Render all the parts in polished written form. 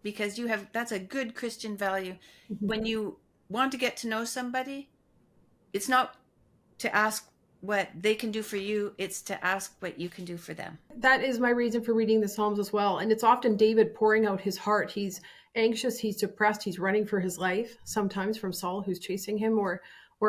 because that's a good Christian value. Mhm. When you want to get to know somebody, it's not to ask what they can do for you, it's to ask what you can do for them. That is my reason for reading the Psalms as well. And it's often David pouring out his heart. He's anxious, he's depressed, he's running for his life, sometimes from Saul who's chasing him, or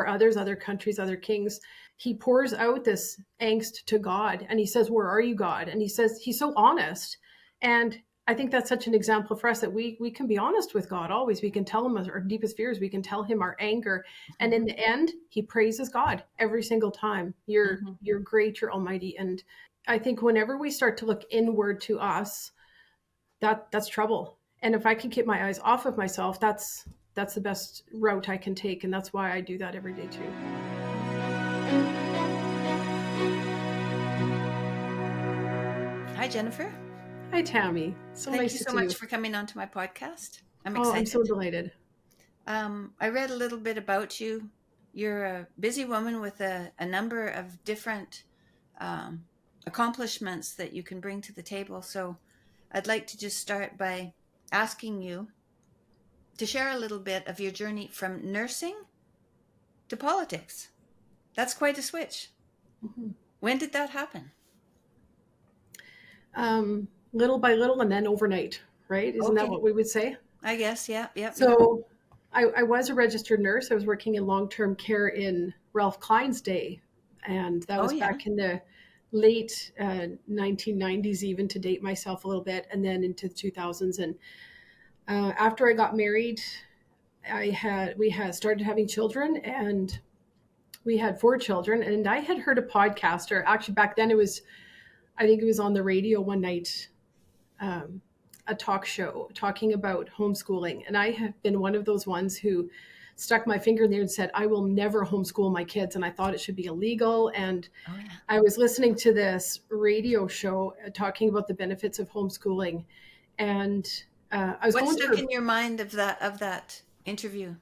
others, other countries, other kings. He pours out this angst to God and he says, "Where are you, God?" And he says, he's so honest. And I think that's such an example for us that we can be honest with God always. We can tell him our deepest fears. We can tell him our anger. And in the end, he praises God every single time. You're great, you're almighty. And I think whenever we start to look inward to us, that's trouble. And if I can keep my eyes off of myself, that's the best route I can take. And that's why I do that every day too. Hi, Jennifer. Hi, Tammy. Thank Nice you to so see much for coming onto my podcast. I'm Oh, excited. I'm so delighted. I read a little bit about you. You're a busy woman with a number of different accomplishments that you can bring to the table. So I'd like to just start by asking you to share a little bit of your journey from nursing to politics. That's quite a switch. Mhm. When did that happen? Little by little and then overnight, right? Isn't that Okay. what we would say? I guess, yeah. So I was a registered nurse. I was working in long-term care in Ralph Klein's day. And that was yeah. back in the late 1990s, even to date myself a little bit, and then into the 2000s. And after I got married, we had started having children, and we had 4 children. And I had heard a podcast, or actually back then I think it was on the radio one night, a talk show talking about homeschooling. And I have been one of those ones who stuck my finger in there and said, I will never homeschool my kids. And I thought it should be illegal. And I was listening to this radio show talking about the benefits of homeschooling. And I was What going stuck through, in your mind of that interview?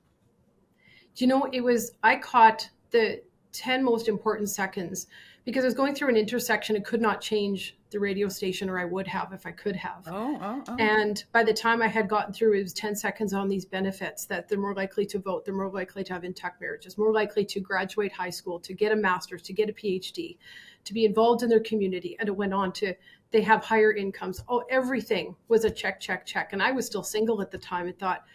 I caught the 10 most important seconds because I was going through an intersection and could not change the radio station, or I would have if I could have. Oh. And by the time I had gotten through, it was 10 seconds on these benefits, that they're more likely to vote, they're more likely to have intact marriages, more likely to graduate high school, to get a master's, to get a PhD, to be involved in their community. And it went on to, they have higher incomes. Oh, everything was a check, check, check. And I was still single at the time and thought,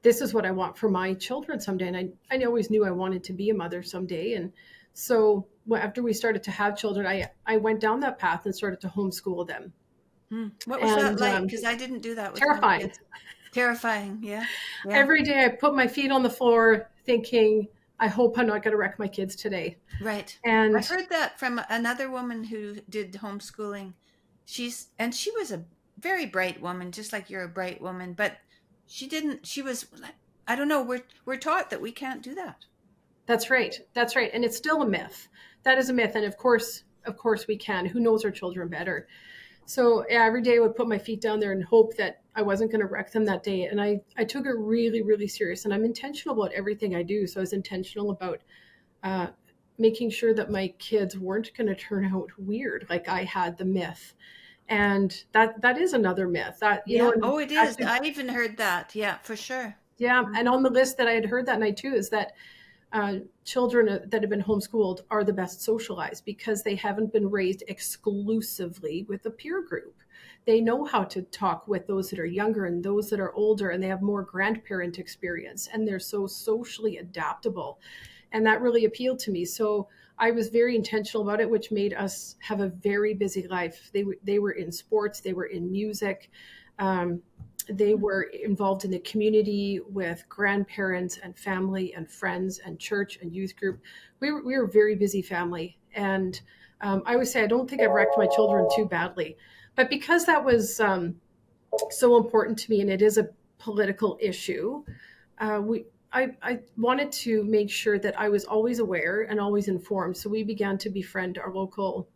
this is what I want for my children someday. And I always knew I wanted to be a mother someday. And so after we started to have children, I went down that path and started to homeschool them. What was that like? Because I didn't do that with terrifying. my kids. Terrifying, yeah. Every day I put my feet on the floor thinking, I hope I'm not going to wreck my kids today. Right. And I've heard that from another woman who did homeschooling. She was a very bright woman, just like you're a bright woman, but she was, I don't know, we're taught that we can't do that. That's right. And it's still a myth. That is a myth. And of course we can. Who knows our children better? So every day I would put my feet down there and hope that I wasn't going to wreck them that day. And I took it really, really serious. And I'm intentional about everything I do. So I was intentional about making sure that my kids weren't going to turn out weird, like I had the myth. And that is another myth. That it is. I even heard that. Yeah, for sure. Yeah. And on the list that I had heard that night too is that children that have been homeschooled are the best socialized because they haven't been raised exclusively with a peer group. They know how to talk with those that are younger and those that are older, and they have more grandparent experience, and they're so socially adaptable. And that really appealed to me. So I was very intentional about it, which made us have a very busy life. They were in sports, they were in music. They were involved in the community with grandparents and family and friends and church and youth group. We were a very busy family. And I always say, I don't think I've wrecked my children too badly. But because that was so important to me, and it is a political issue, I wanted to make sure that I was always aware and always informed. So we began to befriend our local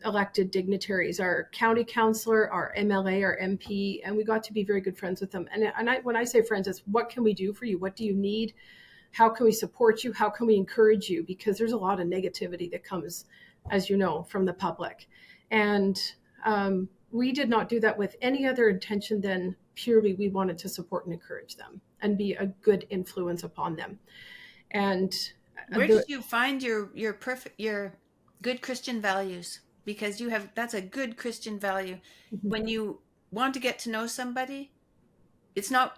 elected dignitaries, our county councillor, our MLA, our MP, and we got to be very good friends with them. And when I say friends, it's what can we do for you? What do you need? How can we support you? How can we encourage you? Because there's a lot of negativity that comes, as you know, from the public. And we did not do that with any other intention than purely we wanted to support and encourage them and be a good influence upon them. And Where did you find your perfect your good Christian values? Because that's a good Christian value. When you want to get to know somebody, it's not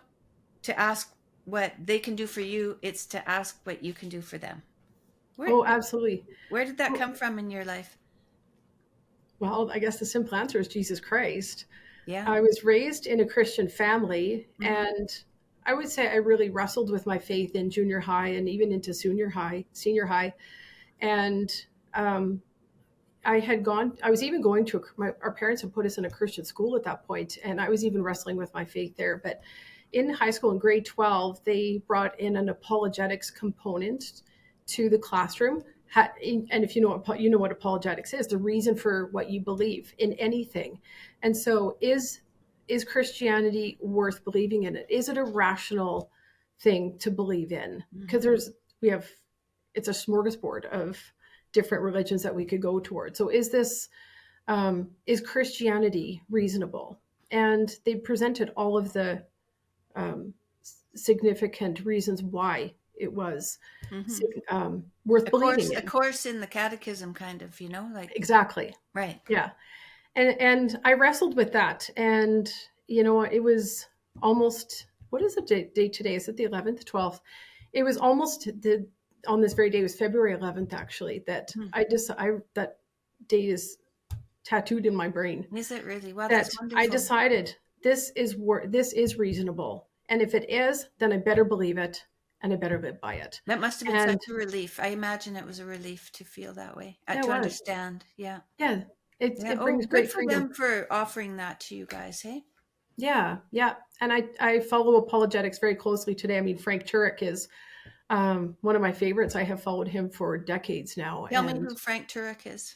to ask what they can do for you, it's to ask what you can do for them. Where oh, absolutely. where did that come from in your life? Well, I guess the simple answer is Jesus Christ. Yeah. I was raised in a Christian family, Mm-hmm. and I would say I really wrestled with my faith in junior high and even into senior high. And I was even going to, our parents had put us in a Christian school at that point, and I was even wrestling with my faith there. But in high school, in grade 12, they brought in an apologetics component to the classroom. And if you know what apologetics is, the reason for what you believe in anything. And so is Christianity worth believing in it? Is it a rational thing to believe in? Because it's a smorgasbord of different religions that we could go toward. So is Christianity reasonable? And they presented all of the significant reasons why it was worth believing in. A course in the catechism, kind of, like Exactly. right. Yeah. And I wrestled with that. And, it was almost, what is the date today? Is it the 11th, 12th? It was almost on this very day, it was February 11th, actually, that that date is tattooed in my brain. Is it really? Well, that that's wonderful. I decided this is reasonable. And if it is, then I better believe it and I better live by it. That must have been such a relief. I imagine it was a relief to feel that way, to understand. Yeah. Yeah. It brings great freedom. Good for them for offering that to you guys, hey? Yeah. Yeah. And I follow apologetics very closely today. I mean, Frank Turek is one of my favorites. I have followed him for decades now. Tell me who Frank Turek is.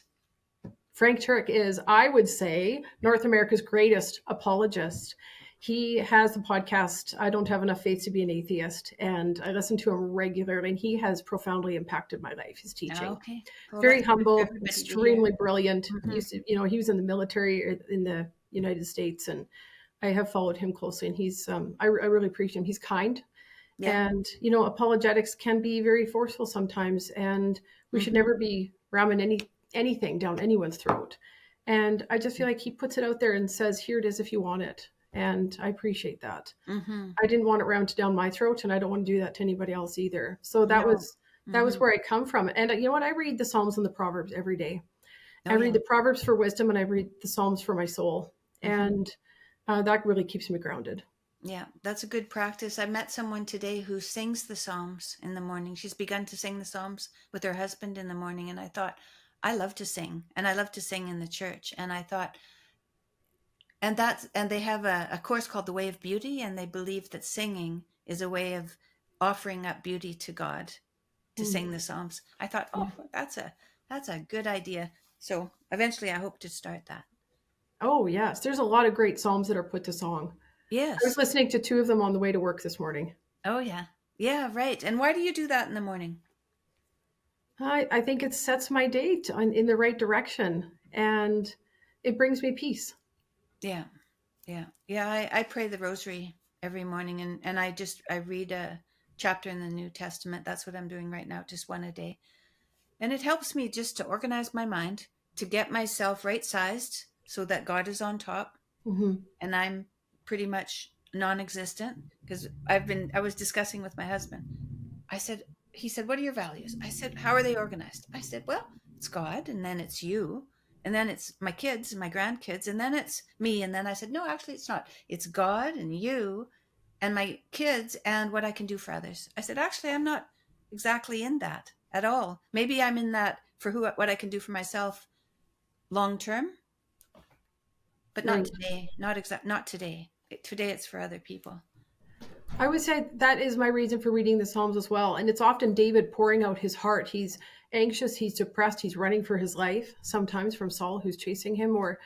Frank Turek is, I would say, North America's greatest apologist. He has the podcast, I Don't Have Enough Faith to Be an Atheist, and I listen to him regularly, and he has profoundly impacted my life, his teaching. Okay. Well, very humble, extremely brilliant. Mm-hmm. He was in the military in the United States, and I have followed him closely, and he's, I really appreciate him. He's kind. Yeah. And, apologetics can be very forceful sometimes, and we should never be ramming anything down anyone's throat. And I just feel like he puts it out there and says, here it is if you want it. And I appreciate that. Mm-hmm. I didn't want it rammed down my throat, and I don't want to do that to anybody else either. So that was where I come from. And you know what? I read the Psalms and the Proverbs every day. I read the Proverbs for wisdom, and I read the Psalms for my soul. And that really keeps me grounded. Yeah, that's a good practice. I met someone today who sings the Psalms in the morning. She's begun to sing the Psalms with her husband in the morning. And I thought, I love to sing, and I love to sing in the church. And I thought, and they have a course called The Way of Beauty, and they believe that singing is a way of offering up beauty to God, to sing the Psalms. I thought, that's a good idea. So eventually I hope to start that. Oh, yes. There's a lot of great Psalms that are put to song. Yes. I was listening to 2 of them on the way to work this morning. Oh, yeah. Yeah, right. And why do you do that in the morning? I think it sets my day in the right direction, and it brings me peace. Yeah. Yeah. Yeah. I pray the rosary every morning, and I read a chapter in the New Testament. That's what I'm doing right now, just one a day. And it helps me just to organize my mind, to get myself right-sized so that God is on top. Mm-hmm. And I'm pretty much non-existent, because I was discussing with my husband. He said, what are your values? I said, how are they organized? I said, well, it's God, and then it's you, and then it's my kids and my grandkids, and then it's me. And then I said, no, actually it's not. It's God and you and my kids and what I can do for others. I said, actually, I'm not exactly in that at all. Maybe I'm in that for what I can do for myself long term, but not today. Not today. Today it's for other people. I would say that is my reason for reading the Psalms as well. And it's often David pouring out his heart. He's anxious, he's depressed, he's running for his life, sometimes from Saul, who's chasing him, or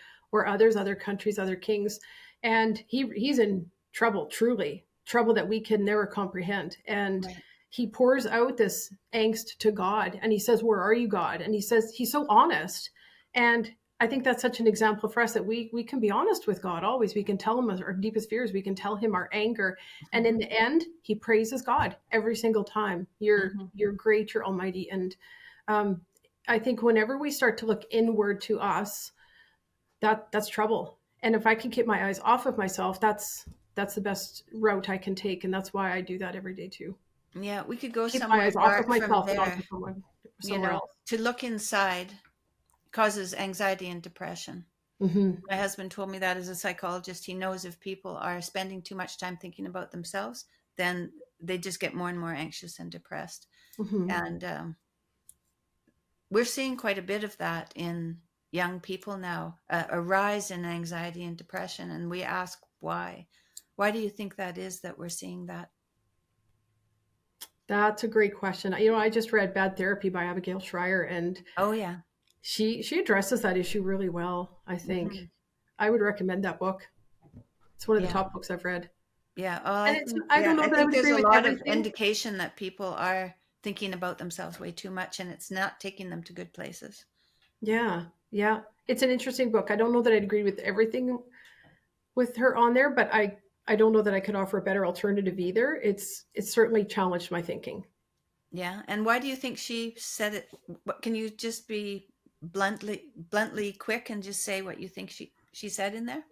other countries, other kings. And he's in trouble, truly, trouble that we can never comprehend. And he pours out this angst to God, and he says, where are you, God? And he says, he's so honest. And I think that's such an example for us that we can be honest with God always. We can tell him our deepest fears. We can tell him our anger, and in Mhm. the end, he praises God every single time. Mhm. You're great. You're almighty. And um, I think whenever we start to look inward to us, that's trouble. And if I can keep my eyes off of myself, that's the best route I can take, and that's why I do that every day too. Yeah, we could go Keep my somewhere eyes off of dark from myself and onto there. somewhere else. To look inside causes anxiety and depression. Hmm. My husband told me that as a psychologist. He knows if people are spending too much time thinking about themselves, then they just get more and more anxious and depressed. Hmm. And we're seeing quite a bit of that in young people now, a rise in anxiety and depression. And we ask why. Why do you think that is that we're seeing that? That's a great question. I just read Bad Therapy by Abigail Schreier, and Oh, yeah. she addresses that issue really well, I think. Hmm. I would recommend that book. It's one of the Yeah. top books I've read. Yeah. Oh, And I don't know I that I think would there's agree a with lot of everything. indication that people are thinking about themselves way too much and it's not taking them to good places. Yeah. Yeah. It's an interesting book. I don't know that I'd agree with everything with her on there, but I don't know that I could offer a better alternative either. It's certainly challenged my thinking. Yeah. And why do you think she said it? What, can you just be bluntly quick and just say what you think she said in there?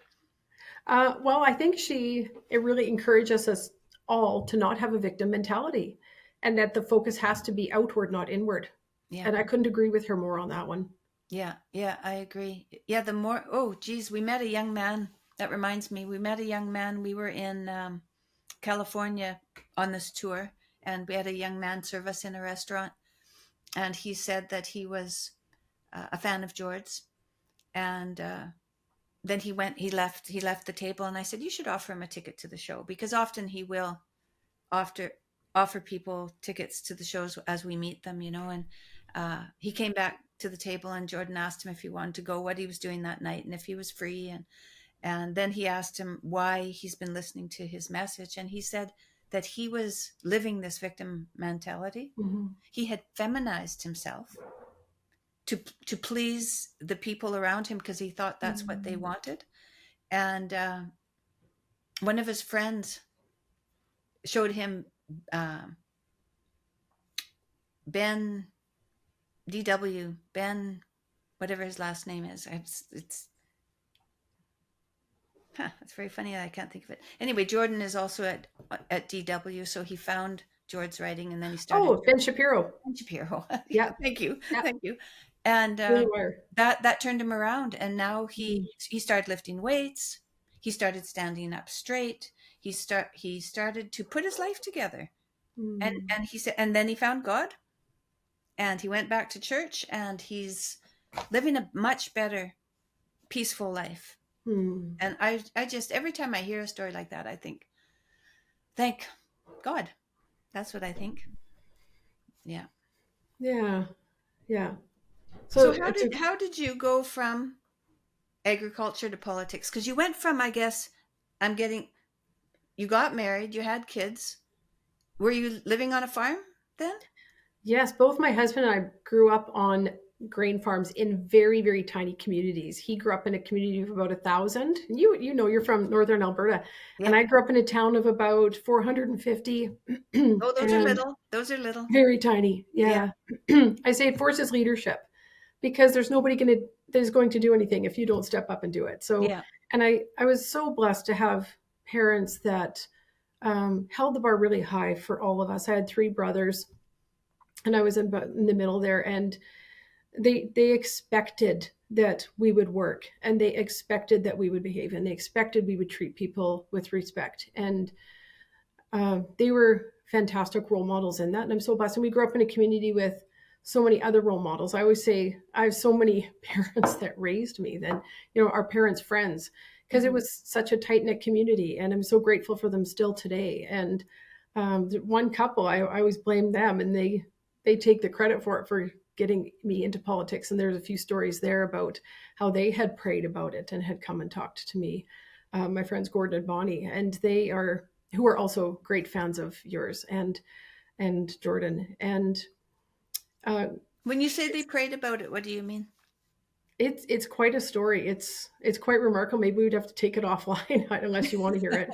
Well, I think it really encourages us all to not have a victim mentality, and that the focus has to be outward, not inward. Yeah. And I couldn't agree with her more on that one. Yeah. Yeah. I agree. Yeah. The more, oh, geez, we met a young man. That reminds me, we met a young man. We were in California on this tour, and we had a young man serve us in a restaurant. And he said that he was a fan of George's. And then he left the table, and I said, you should offer him a ticket to the show, because often he will offer offer people tickets to the shows as we meet them, and he came back to the table, and Jordan asked him if he wanted to go, what he was doing that night, and if he was free. And then he asked him why he's been listening to his message, and he said that he was living this victim mentality. Hmm. He had feminized himself to please the people around him because he thought that's what they wanted. And one of his friends showed him uh, Ben Ben, whatever his last name is. It's very funny that I can't think of it. Anyway, Jordan is also at DW, so he found George's writing, and then he started Oh, Ben Shapiro. Shapiro. Yeah, Yeah. thank you, Yeah. thank you. And Really were. that turned him around, and now Mhm. he started lifting weights. He started standing up straight. He started to put his life together, Mm. and he said, and then he found God, and he went back to church, and he's living a much better, peaceful life. Mm. And I just every time I hear a story like that, I think, thank God. That's what I think. Yeah. Yeah. Yeah. So So it's a how did you go from agriculture to politics? Because you went from, I guess, I'm getting, you got married, you had kids. Were you living on a farm then? Yes, both my husband and I grew up on grain farms in very, very tiny communities. He grew up in a community of about 1,000. You're from northern Alberta, and Yeah. I grew up in a town of about 450, Oh, those are and little. Those are little. very tiny. Yeah. Yeah, I say it forces leadership because there's nobody that is going to do anything if you don't step up and do it. So, Yeah. and I was so blessed to have parents that held the bar really high for all of us. I had three brothers, and I was in the middle there, and they expected that we would work, and they expected that we would behave, and they expected we would treat people with respect, and they were fantastic role models in that, and I'm so blessed. And we grew up in a community with so many other role models. I always say I have so many parents that raised me, then our parents' friends, because it Hmm. was such a tight knit community, and I'm so grateful for them still today. And one couple, I always blame them, and they take the credit for it for getting me into politics. And there's a few stories there about how they had prayed about it and had come and talked to me. My friends Gordon and Bonnie, and they are who are also great fans of yours and Jordan. And uh, When you say they prayed about it, what do you mean? It's quite a story. It's quite remarkable. Maybe we'd have to take it offline unless you want to hear it.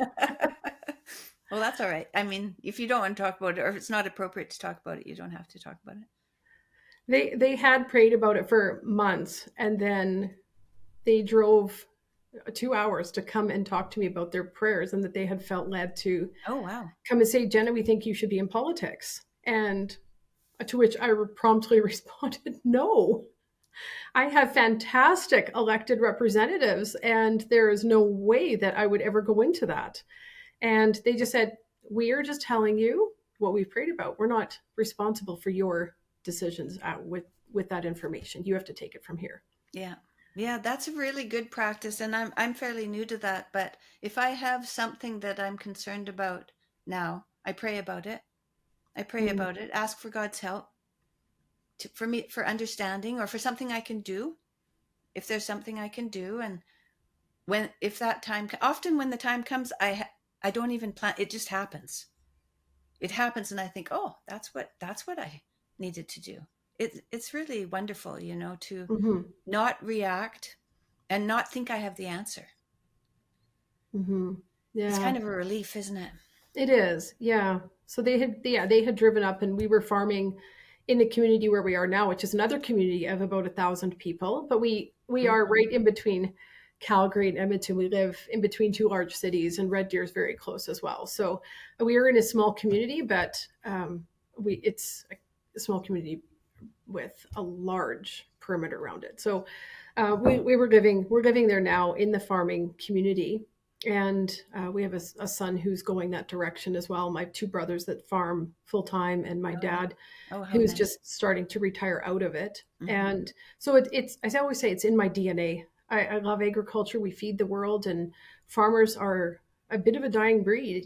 Well, that's all right. I mean, if you don't want to talk about it, or if it's not appropriate to talk about it, you don't have to talk about it. They had prayed about it for months, and then they drove 2 hours to come and talk to me about their prayers and that they had felt led to Oh, wow. come and say, Jenna, we think you should be in politics. And to which I promptly responded, no. I have fantastic elected representatives, and there is no way that I would ever go into that. And they just said, we are just telling you what we've prayed about. We're not responsible for your decisions with that information. You have to take it from here. Yeah. Yeah, that's a really good practice, and I'm fairly new to that, but if I have something that I'm concerned about now, I pray about it. I pray Mm. about it, ask for God's help for me, for understanding, or for something I can do. If there's something I can do, and if that time, often when the time comes, I don't even plan, it just happens. It happens, and I think, oh, that's what I needed to do. It's really wonderful, to Mm-hmm. not react and not think I have the answer. Mm-hmm. It's Yeah, kind of a relief, isn't it? it is. Yeah. So they had driven up, and we were farming in the community where we are now, which is another community of about 1,000 people. But we are Hmm. right in between Calgary and Edmonton. We live in between two large cities, and Red Deer is very close as well. So we are in a small community, but it's a small community with a large perimeter around it. So we're living there now in the farming community, and we have a son who's going that direction as well. My two brothers that farm full time, and my Oh, dad oh, how who's nice. just starting to retire out of it. Hmm. And so it's I always say it's in my DNA. I love agriculture. We feed the world, and farmers are a bit of a dying breed.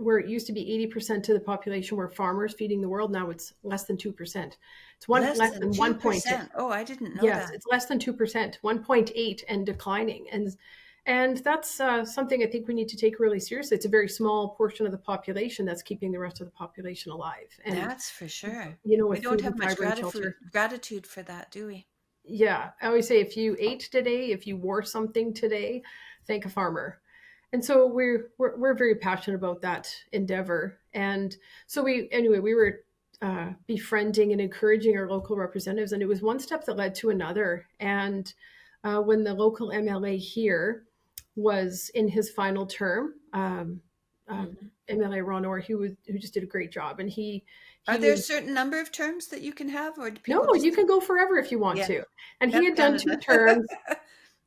Where it used to be 80% of the population were farmers feeding the world, now it's less than 2%. It's one Less less than than 1 point. 2%. Oh, I didn't know Yes, that. it's less than 2%, 1.8 and declining. And that's something I think we need to take really seriously. It's a very small portion of the population that's keeping the rest of the population alive. And That's for sure. We with don't food have and much fiber and shelter. gratitude for that, do we? Yeah, I always say if you ate today, if you wore something today, thank a farmer. And so we're very passionate about that endeavor. And so we were befriending and encouraging our local representatives, and it was one step that led to another. And when the local MLA here was in his final term, Hmm. MLA Ron Orr, who just did a great job, and Are he there a was certain number of terms that you can have, or do no, people just, you can go forever if you want yeah, to. And he that's had done two Canada. terms.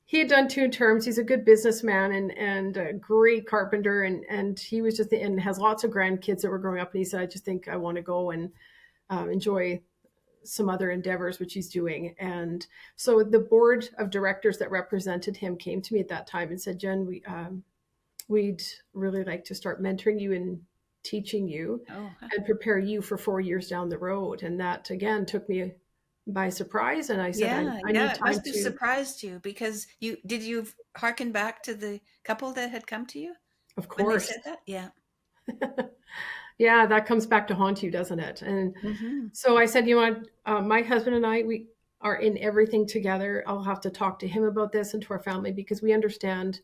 He had done 2 terms. He's a good businessman and a great carpenter, and he was just and has lots of grandkids that were growing up. And he said, I just think I want to go and enjoy some other endeavors, which he's doing. And so the board of directors that represented him came to me at that time and said, Jen, we'd really like to start mentoring you and teaching you Oh, huh. and prepare you for 4 years down the road. And that again took me by surprise. And I said, Yeah, I yeah. need It time must have to, surprised you, because you hearken back to the couple that had come to you of when they course. said that? Yeah. Yeah, that comes back to haunt you, doesn't it? And Hmm. so I said, my husband and I, we are in everything together. I'll have to talk to him about this and to our family because we understand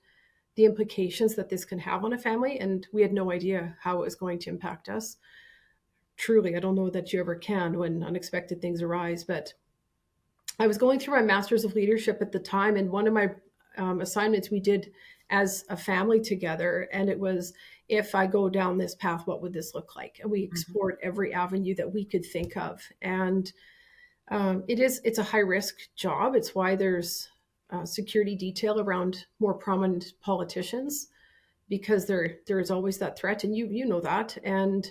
the implications that this can have on a family. And we had no idea how it was going to impact us. Truly, I don't know that you ever can when unexpected things arise. But I was going through my master's of leadership at the time, and one of my assignments we did as a family together, and it was, if I go down this path, what would this look like? And we Hmm. explored every avenue that we could think of. And it's a high risk job. It's why there's security detail around more prominent politicians, because there is always that threat, and you know that. And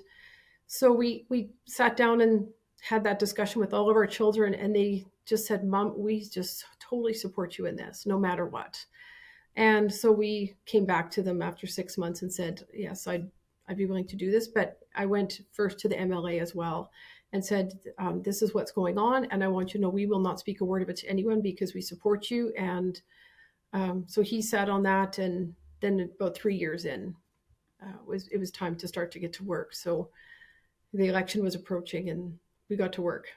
so we sat down and had that discussion with all of our children, and they just said, Mom, we just totally support you in this, no matter what. And so we came back to them after 6 months and said, yes, I'd be willing to do this. But I went first to the MLA as well and said, this is what's going on. And I want you to know we will not speak a word of it to anyone because we support you. And so he sat on that. And then about 3 years in, it was time to start to get to work. So the election was approaching and we got to work.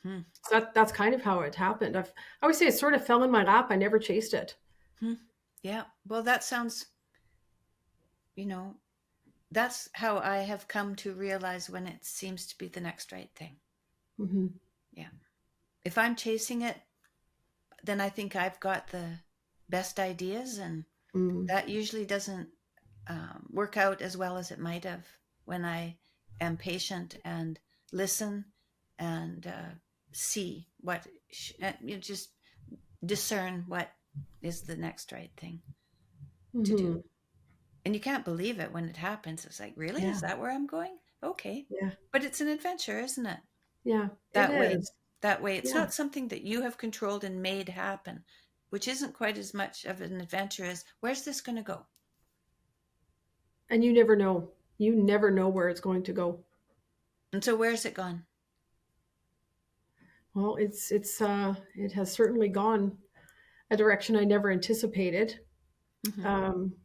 Hmm. So that's kind of how it happened. I always say it sort of fell in my lap. I never chased it. Hmm. Yeah. Well, that sounds, you know, that's how I have come to realize when it seems to be the next right thing. Hmm. Yeah. If I'm chasing it, then I think I've got the best ideas, and Mm. that usually doesn't work out as well as it might have when I am patient and listen and see what, just discern what is the next right thing to do. Hmm. And you can't believe it when it happens. It's like, really? Yeah. Is that where I'm going? Okay. Yeah. But it's an adventure, isn't it? Yeah. It That way. is. That way. It's Yeah. not something that you have controlled and made happen, which isn't quite as much of an adventure as where's this going to go? And you never know. You never know where it's going to go. And so where's it gone? Well, it has certainly gone a direction I never anticipated. Hmm. Um,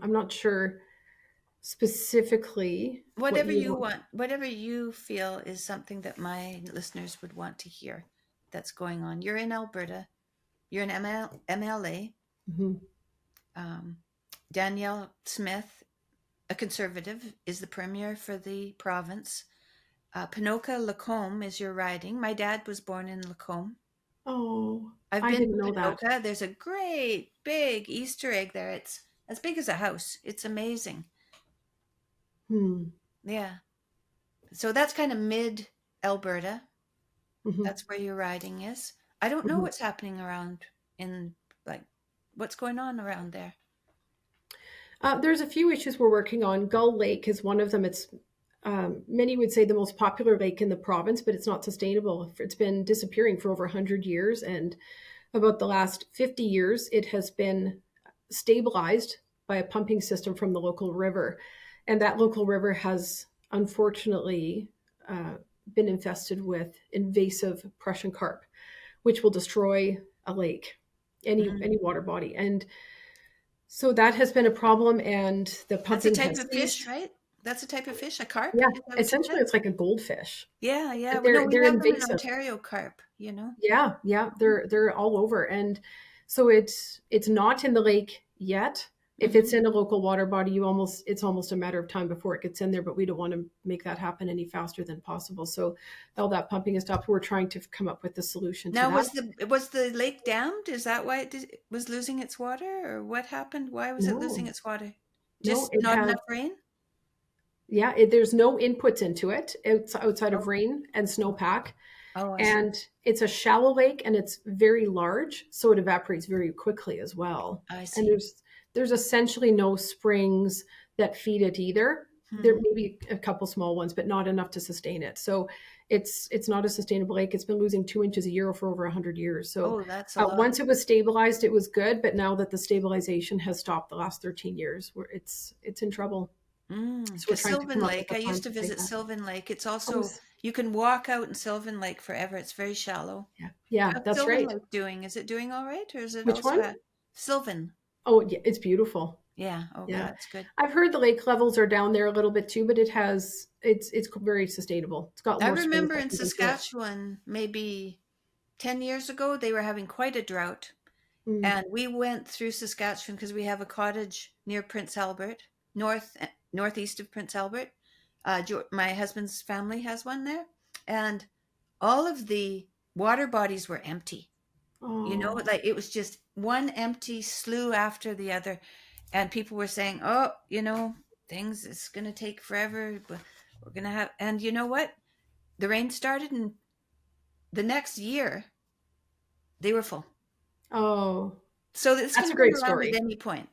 I'm not sure specifically what Whatever you you want. want, whatever you feel is something that my listeners would want to hear that's going on. You're in Alberta. You're in MLA. Hmm. Um, Danielle Smith, a conservative, is the premier for the province. Ponoka Lacombe is your riding. My dad was born in Lacombe. Oh, I've I been didn't to know that. Ponoka. There's a great big Easter egg there. It's as big as a house. It's amazing. Hmm. Yeah. So that's kind of mid Alberta. Hmm. That's where your riding is. I don't know Hmm. what's happening around in, like, what's going on around there. There's a few issues we're working on. Gull Lake is one of them. It's many would say the most popular lake in the province, but it's not sustainable. It's been disappearing for over 100 years, and about the last 50 years, it has been stabilized by a pumping system from the local river. And that local river has unfortunately uh, been infested with invasive Prussian carp, which will destroy a lake, any Mm. water body. And so that has been a problem, and the That's a pumping type has of fish, ceased. right? That's a type of fish, a carp? Yeah, Is that what you essentially, said? it's like a goldfish, Yeah, yeah. but Well, no, we they're have them in invasive. Ontario, carp, you know? Yeah, yeah, they're all over, and so it's not in the lake yet. If it's Hmm. in a local water body, it's almost a matter of time before it gets in there. But we don't want to make that happen any faster than possible. So all that pumping is stopped. We're trying to come up with a solution to Now, that. was the lake dammed? Is that why it was losing its water, or what happened? Why was it losing No, its water? no, Just it not has. enough rain? Yeah, there's no inputs into it outside of Oh, rain and snowpack. oh, I see. And it's a shallow lake and it's very large, so it evaporates very quickly as well. I And see. there's essentially no springs that feed it either. There Hmm. may be a couple small ones, but not enough to sustain it. So it's not a sustainable lake. It's been losing 2 inches a year for over 100 years. So Oh, that's a lot. once it was stabilized, it was good. But now that the stabilization has stopped the last 13 years, where it's in trouble. So we're Because trying to Sylvan come up with Lake, a I plan used to to save visit that. Sylvan Lake. It's Oh, also, you can walk out in Sylvan Lake forever. It's very shallow. yeah, yeah, How's that's Sylvan right. Lake doing? Is it doing all right? Or is it Which also one? Sylvan? Oh, yeah, it's beautiful. Yeah. Okay, Yeah. that's good. I've heard the lake levels are down there a little bit too, but it's very sustainable. It's got I more springs remember that in feed into it. Saskatchewan, maybe 10 years ago, they were having quite a drought. Mm. And we went through Saskatchewan because we have a cottage near Prince Albert, northeast of Prince Albert. My husband's family has one there. And all of the water bodies were empty. Oh, Like it was just one empty slough after the other. And people were saying, oh, things, it's going to take forever, but we're going to have, and you know what? The rain started, and the next year they were full. oh, So this that's can a turn great around at story. any point.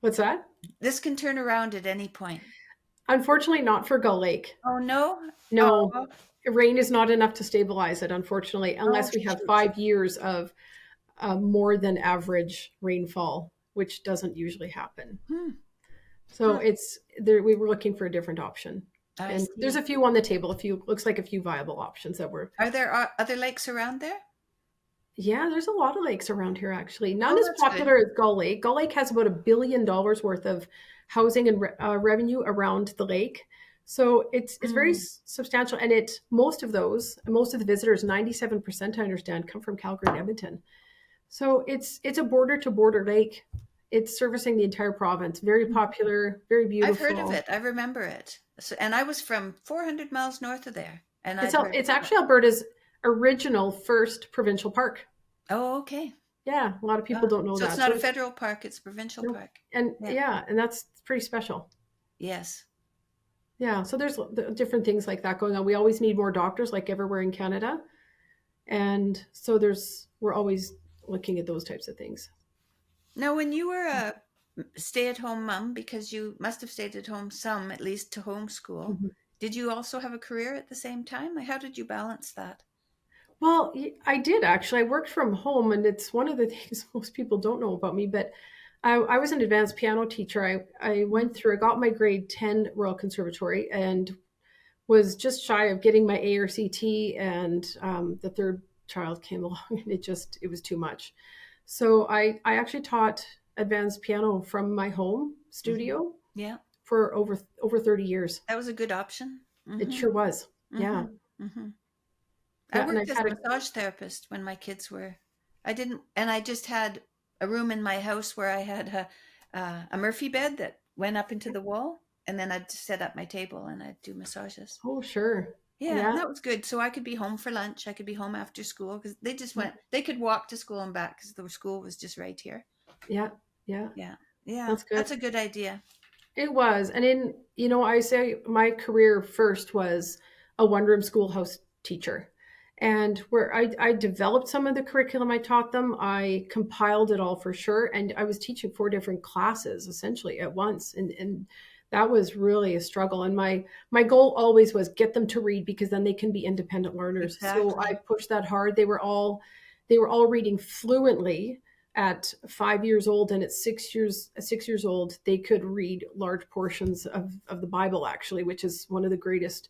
What's that? This can turn around at any point. Unfortunately, not for Gull Lake. Oh, no? No, Oh, rain is not enough to stabilize it, unfortunately, oh, unless we have shoot. 5 years of more than average rainfall, which doesn't usually happen. Hmm. So Huh. it's there. We were looking for a different option, I and there's see. a few on the table. Looks like a few viable options that were. Are there other lakes around there? Yeah, there's a lot of lakes around here actually. None Oh, as that's good. popular as Gull Lake. Gull Lake has about $1 billion worth of housing and revenue around the lake. So it's very Mm. substantial, and most of the visitors, 97% I understand, come from Calgary and Edmonton. So it's a border to border lake. It's servicing the entire province. Very popular, very I've heard of beautiful. it. I remember it. So, and I was from 400 miles north of there, and I'd heard It's about it. actually Alberta's original first provincial park. Oh, okay. Yeah, a lot of people don't know So it's that. not So a federal park, it's a provincial no, park. and Yeah. yeah, and that's pretty special. Yes. Yeah, so there's different things like that going on. We always need more doctors, like everywhere in Canada, and so we're always looking at those types of things. Now, when you were a stay-at-home mom, because you must have stayed at home some, at least to homeschool, Mhm. did you also have a career at the same time? Like, how did you balance that? Well, I did actually. I worked from home, and it's one of the things most people don't know about me. But I was an advanced piano teacher. I got my grade 10 Royal Conservatory, and was just shy of getting my ARCT, and the third child came along, and it was too much. So I actually taught advanced piano from my home Hmm. studio Yeah, for over 30 years. that was a good option. It Hmm. sure was. Yeah. Hmm. Hmm. I Yeah. And worked I've as had a massage therapist when my kids were. I didn't, and I just had a room in my house where I had a Murphy bed that went up into the wall, and then I'd set up my table and I'd do massages. oh, sure. Yeah, and Yeah. that was good. So I could be home for lunch. I could be home after school because they just Yeah. went. They could walk to school and back because the school was just right here. Yeah. Yeah. Yeah, yeah, That's that's good. a good idea. It was. And I say my career first was a one room schoolhouse teacher. And where I developed some of the curriculum I taught them, I compiled it all for sure. And I was teaching four different classes essentially at once. And that was really a struggle. And my goal always was get them to read, because then they can be independent learners. So I Exactly. pushed that hard. They were all reading fluently at 5 years old, and at 6 years old they could read large portions of the Bible, actually, which is one of the greatest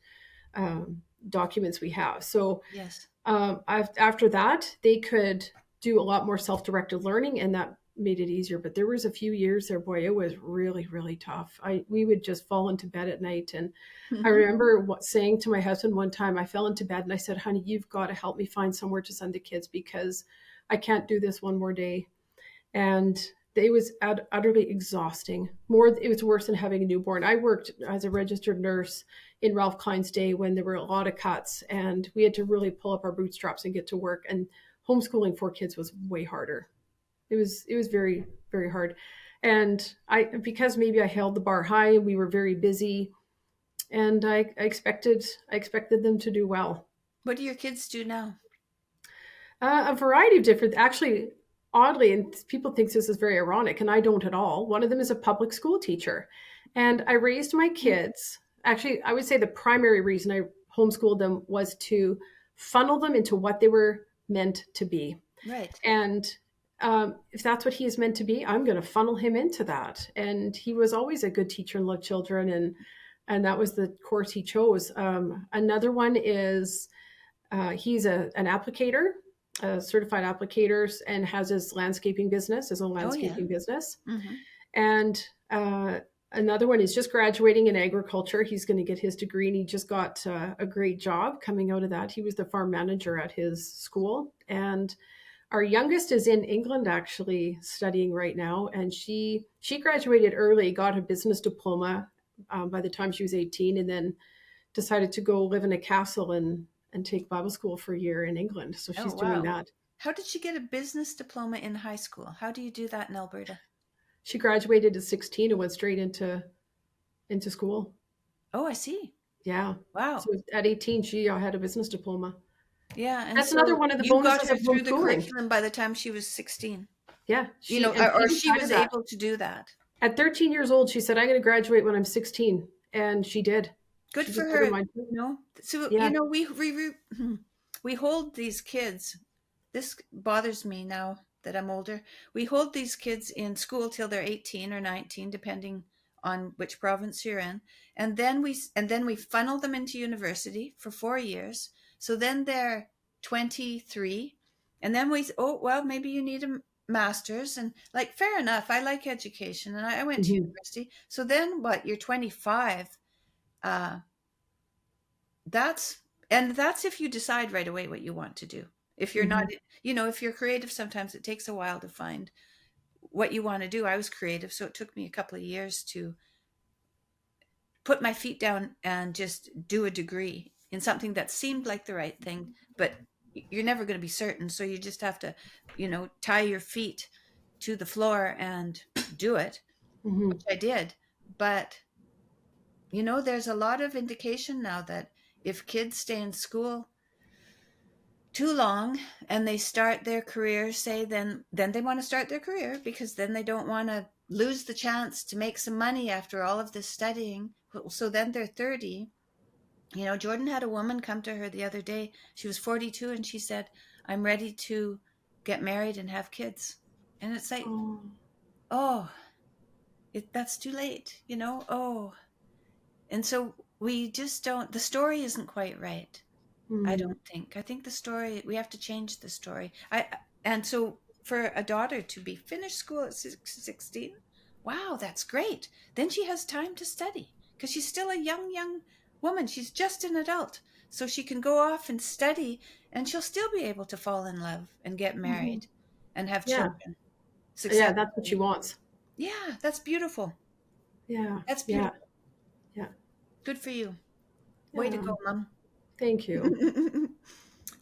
documents we have. So Yes. after that they could do a lot more self-directed learning, and that made it easier. But there was a few years there, boy, it was really, really tough. We would just fall into bed at night, and I remember saying to my husband one time, I fell into bed and I said, honey, you've got to help me find somewhere to send the kids, because I can't do this one more day. And it was utterly exhausting. It was worse than having a newborn. I worked as a registered nurse in Ralph Klein's day when there were a lot of cuts, and we had to really pull up our bootstraps and get to work. And homeschooling four kids was way harder. It was very, very hard. And because maybe I held the bar high, we were very busy, and I expected them to do well. What do your kids do now? A variety of different, actually, oddly, and people think this is very ironic, and I don't at all. One of them is a public school teacher, and I raised my kids. Actually, I would say the primary reason I homeschooled them was to funnel them into what they were meant to be. Right. And if that's what he is meant to be, I'm going to funnel him into that. And he was always a good teacher and loved children, and that was the course he chose. Another one is he's an applicator, a certified applicator, and has his own Oh yeah. landscaping business. Hmm. And another one is just graduating in agriculture. He's going to get his degree, and he just got a great job coming out of that. He was the farm manager at his school. And our youngest is in England, actually studying right now, and she graduated early, got a business diploma by the time she was 18, and then decided to go live in a castle and take Bible school for a year in England. So Oh she's doing wow. that. How did she get a business diploma in high school? How do you do that in Alberta? She graduated at 16 and went straight into school. Oh, I see. Yeah. Wow. So at 18, she had a business diploma. Yeah, and That's another so one of the you got bonuses her of through the homeschooling. curriculum by the time she was 16. Yeah, You know, and or even she out of was that, able to do that. at 13 years old, she said, "I'm going to graduate when I'm 16," and she did. Good She for just put her her, mind. So, Yeah. we hold these kids. This bothers me now that I'm older. We hold these kids in school till they're 18 or 19, depending on which province you're in, and then we funnel them into university for 4 years. So then they're 23, and then oh well, maybe you need a master's, and like fair enough. I like education, and I went to Mhm. university. So then what? You're 25, that's and that's if you decide right away what you want to do. If you're not, Mhm. if you're creative, sometimes it takes a while to find what you want to do. I was creative, so it took me a couple of years to put my feet down and just do a degree in something that seemed like the right thing, but you're never going to be certain. So you just have to, tie your feet to the floor and do it, Mhm. which I did. But, there's a lot of indication now that if kids stay in school too long and they start their career, say, then they want to start their career because then they don't want to lose the chance to make some money after all of this studying. So then they're 30. Jordan had a woman come to her the other day. She was 42 and she said, I'm ready to get married and have kids. And it's like, Oh. oh, that's too late, oh. And so we just don't, the story isn't quite right. I Mm. don't think. I think the story, we have to change the story. And so for a daughter to be finished school at 16, wow, that's great. Then she has time to study because she's still a young woman. She's just an adult. So she can go off and study and she'll still be able to fall in love and get Mhm. married and have Yeah. children Yeah, that's what she successfully. wants. Yeah, that's beautiful. Yeah. That's Yeah. beautiful. Yeah. Good for you. Way to Yeah. go, Mom. Thank you.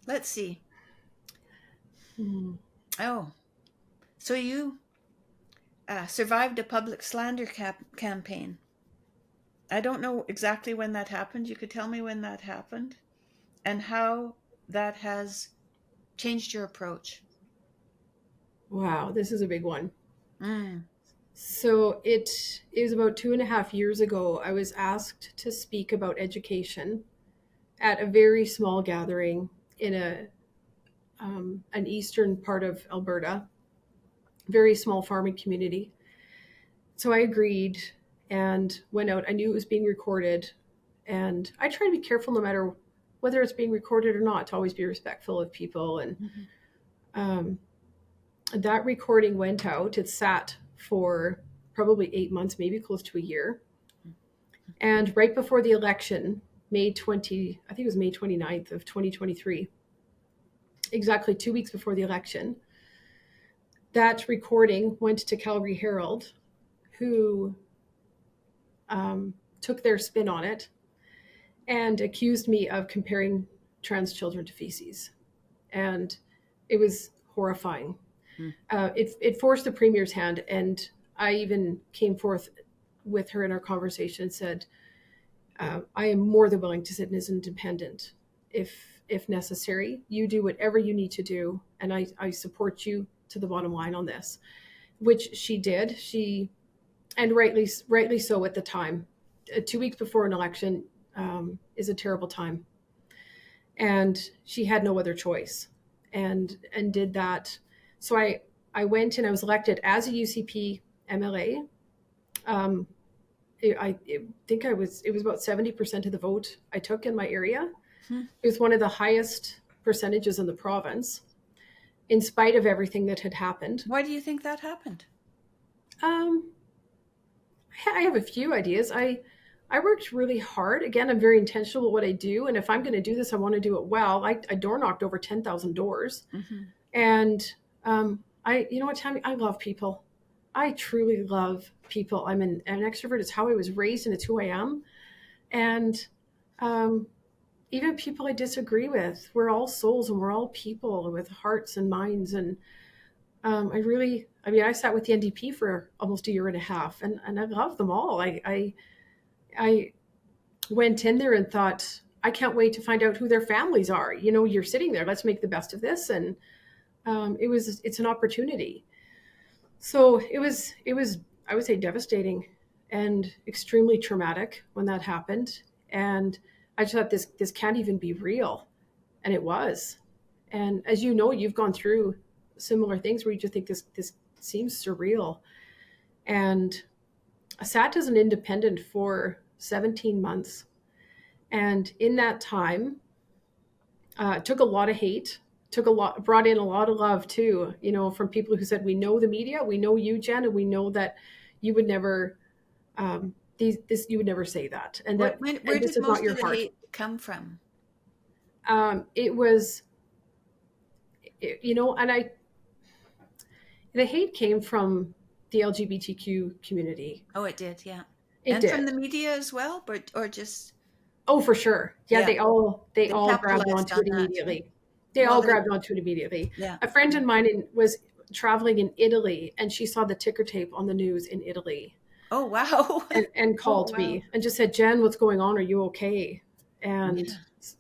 Let's see. Mm. Oh, so you survived a public slander campaign. I don't know exactly when that happened. You could tell me when that happened and how that has changed your approach. Wow, this is a big one. Mm. So it is about 2.5 years ago. I was asked to speak about education at a very small gathering in an eastern part of Alberta, very small farming community. So I agreed and went out. I knew it was being recorded, and I try to be careful no matter whether it's being recorded or not to always be respectful of people. And Mhm. um, that recording went out. It sat for probably 8 months, maybe close to a year. And right before the election, I think it was May 29th of 2023, exactly 2 weeks before the election, that recording went to Calgary Herald, who took their spin on it and accused me of comparing trans children to feces. And it was horrifying. Mm. It forced the premier's hand, and I even came forth with her in our conversation and said, I am more than willing to sit as independent if necessary. You do whatever you need to do, and I support you to the bottom line on this, which she did. And rightly so at the time. 2 weeks before an election is a terrible time, and she had no other choice, and did that. So I went and I was elected as a UCP MLA. Um, I think it was about 70% of the vote I took in my area. Hmm. It was one of the highest percentages in the province, in spite of everything that had happened. Why do you think that happened? Um, I have a few ideas. I worked really hard. Again, I'm very intentional with what I do, and if I'm going to do this, I want to do it well. I door knocked over 10,000 doors, Hmm. and you know what, Tammy, I love people. I truly love people. I'm an extrovert. It's how I was raised, and it's who I am. And um, even people I disagree with, we're all souls and we're all people with hearts and minds. And I sat with the NDP for almost a year and a half, and I love them all. I went in there and thought, I can't wait to find out who their families are. You're sitting there. Let's make the best of this. And it's an opportunity. So it was I would say devastating and extremely traumatic when that happened. And I just thought this can't even be real. And it was. And as you know, you've gone through similar things where you just think this seems surreal. And I sat as an independent for 17 months. And in that time, took a lot of hate, brought in a lot of love too, from people who said, we know the media, we know you, Jen, and we know that you would never, you would never say that. And Where, that, when, and where this did is not most your of the heart. hate come from? It was, and the hate came from the LGBTQ community. Oh, it did, yeah. It And from did. the media as well, or just, Oh, for sure. Yeah, yeah, they they all grabbed capitalized onto on it that, right? immediately. They Well, all they, grabbed onto it immediately. yeah. A friend of mine was traveling in Italy, and she saw the ticker tape on the news in Italy, Oh, wow. and Oh, called wow. me and just said, "Jen, what's going on? Are you okay?" And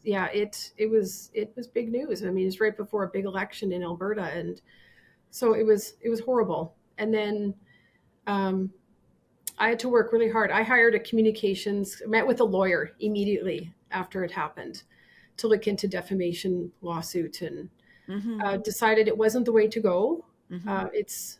Yeah. yeah, it was big news. I mean, it's right before a big election in Alberta, and so it was horrible. And then um, I had to work really hard. I hired a communications, met with a lawyer immediately after it happened to look into defamation lawsuit, and Mm-hmm. decided it wasn't the way to go. Mm-hmm. It's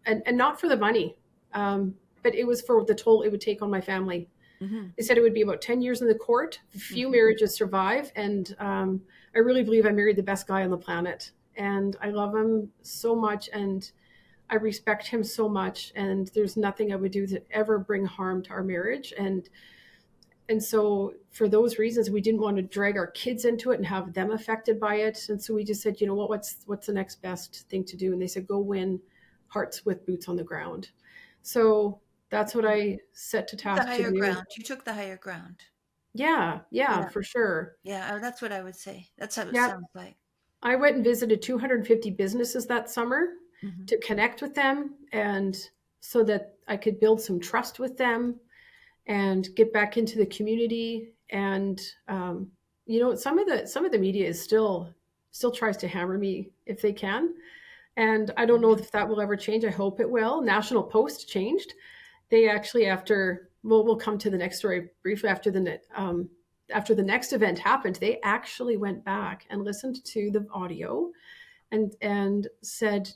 and not for the money, but it was for the toll it would take on my family. Mm-hmm. They said it would be about 10 years in the court. Few Mm-hmm. marriages survive, and I really believe I married the best guy on the planet, and I love him so much, and I respect him so much, and there's nothing I would do to ever bring harm to our marriage. And so for those reasons, we didn't want to drag our kids into it and have them affected by it. And so we just said, you know what, what's the next best thing to do? And they said, go win hearts with boots on the ground. So that's what I set to The task to higher do. ground. You took the higher ground. Yeah, Yeah. for sure. Yeah. Oh, that's what I would say. That's how it Yeah. sounds like. I went and visited 250 businesses that summer Mm-hmm. to connect with them, and so that I could build some trust with them and get back into the community. And some of the media is still tries to hammer me if they can, and I don't know if that will ever change. I hope it will. National Post changed. They actually, after, well, we'll come to the next story briefly, after the next event happened, they actually went back and listened to the audio, and said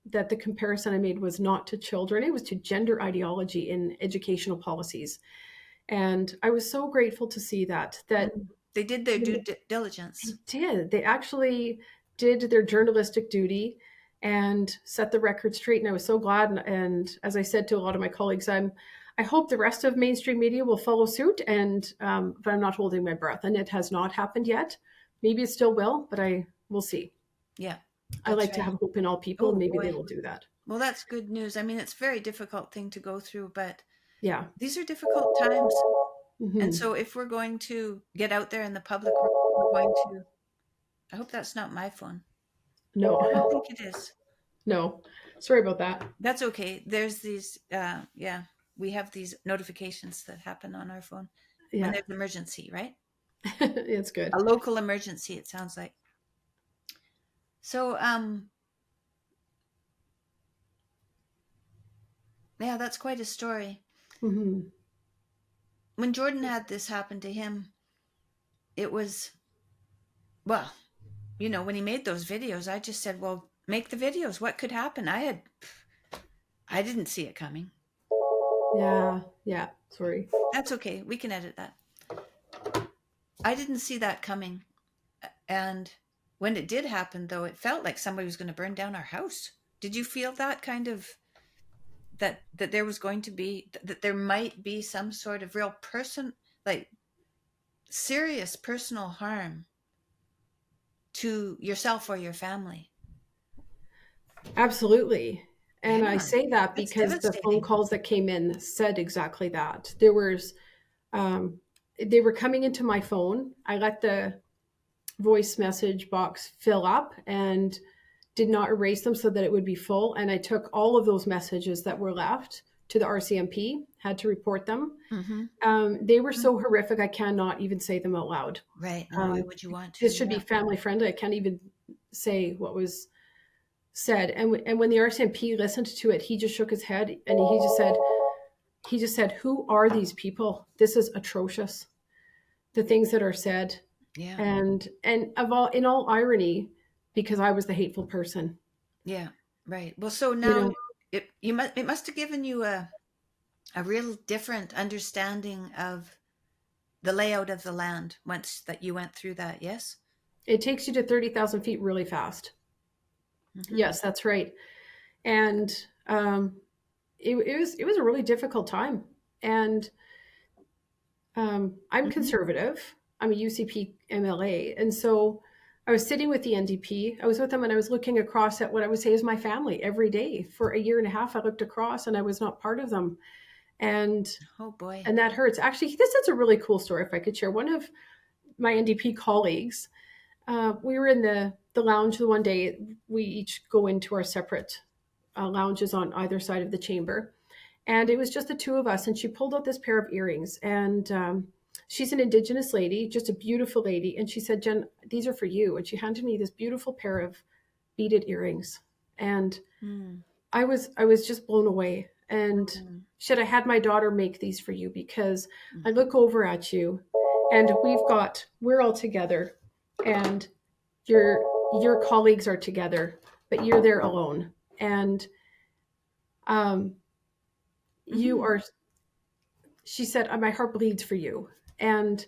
that the comparison I made was not to children, it was to gender ideology in educational policies. And I was so grateful to see that Mm-hmm. They did their they due diligence. did. They actually did their journalistic duty and set the record straight. And I was so glad. And as I said to a lot of my colleagues, I hope the rest of mainstream media will follow suit. And but I'm not holding my breath. And it has not happened yet. Maybe it still will, but we'll see. Yeah, I that's like to right. have hope in all people, and Oh, maybe they boy. will do that. Well, that's good news. I mean, it's a very difficult thing to go through, but Yeah. these are difficult times. And Hmm. so if we're going to get out there in the public, we're going to, I hope that's not my phone. No, I don't think it is. no. Sorry about that. That's okay. There's these, yeah, we have these notifications that happen on our phone when Yeah, there's emergency, right? it's A good. local emergency, it sounds like. So, yeah, that's quite a story. Hmm. When Jordan had this happen to him, it was, well, when he made those videos, I just said, well, make the videos. What could happen? I didn't see it coming. Yeah, yeah. Sorry. That's okay. We can edit that. I didn't see that coming. And when it did happen, though, it felt like somebody was going to burn down our house. Did you feel that kind of, that there was going to be, that there might be some sort of real like serious personal harm to yourself or your family? Absolutely. And I Yeah, say that that's because the phone devastating. calls that came in said exactly that. Um, they were coming into my phone. I let the voice message box fill up and did not erase them so that it would be full. And I took all of those messages that were left to the RCMP, had to report them. Mm-hmm. They were so horrific, I cannot even say them out loud. Right. And why would you want to? This should Yeah. be family friendly. I can't even say what was said. And when the RCMP listened to it, he just shook his head, and he just said, "Who are these people? This is atrocious. The things that are said." Yeah. And in all irony, because I was the hateful person, Yeah. Right. Well, so you now know. it must have given you a real different understanding of the layout of the land once that you went through that. Yes. It takes you to 30,000 feet really fast. Mm-hmm. Yes, that's right. And it was a really difficult time. And I'm Mm-hmm. conservative. I'm a UCP MLA. And so I was sitting with the NDP. I was with them and I was looking across at what I would say is my family every day. For a year and a half, I looked across and I was not part of them. And Oh boy. and that hurts. Actually, this is a really cool story if I could share. One of my NDP colleagues, we were in the lounge the one day. We each go into our separate lounges on either side of the chamber. And it was just the two of us. And she pulled out this pair of earrings. And she's an Indigenous lady, just a beautiful lady. And she said, Jen, these are for you. And she handed me this beautiful pair of beaded earrings. And Mm. I was just blown away. And Mm. should I had my daughter make these for you because I Mm. look over at you and we're all together and your colleagues are together, but you're there alone. And um, you Mhm. are, she said, my heart bleeds for you. And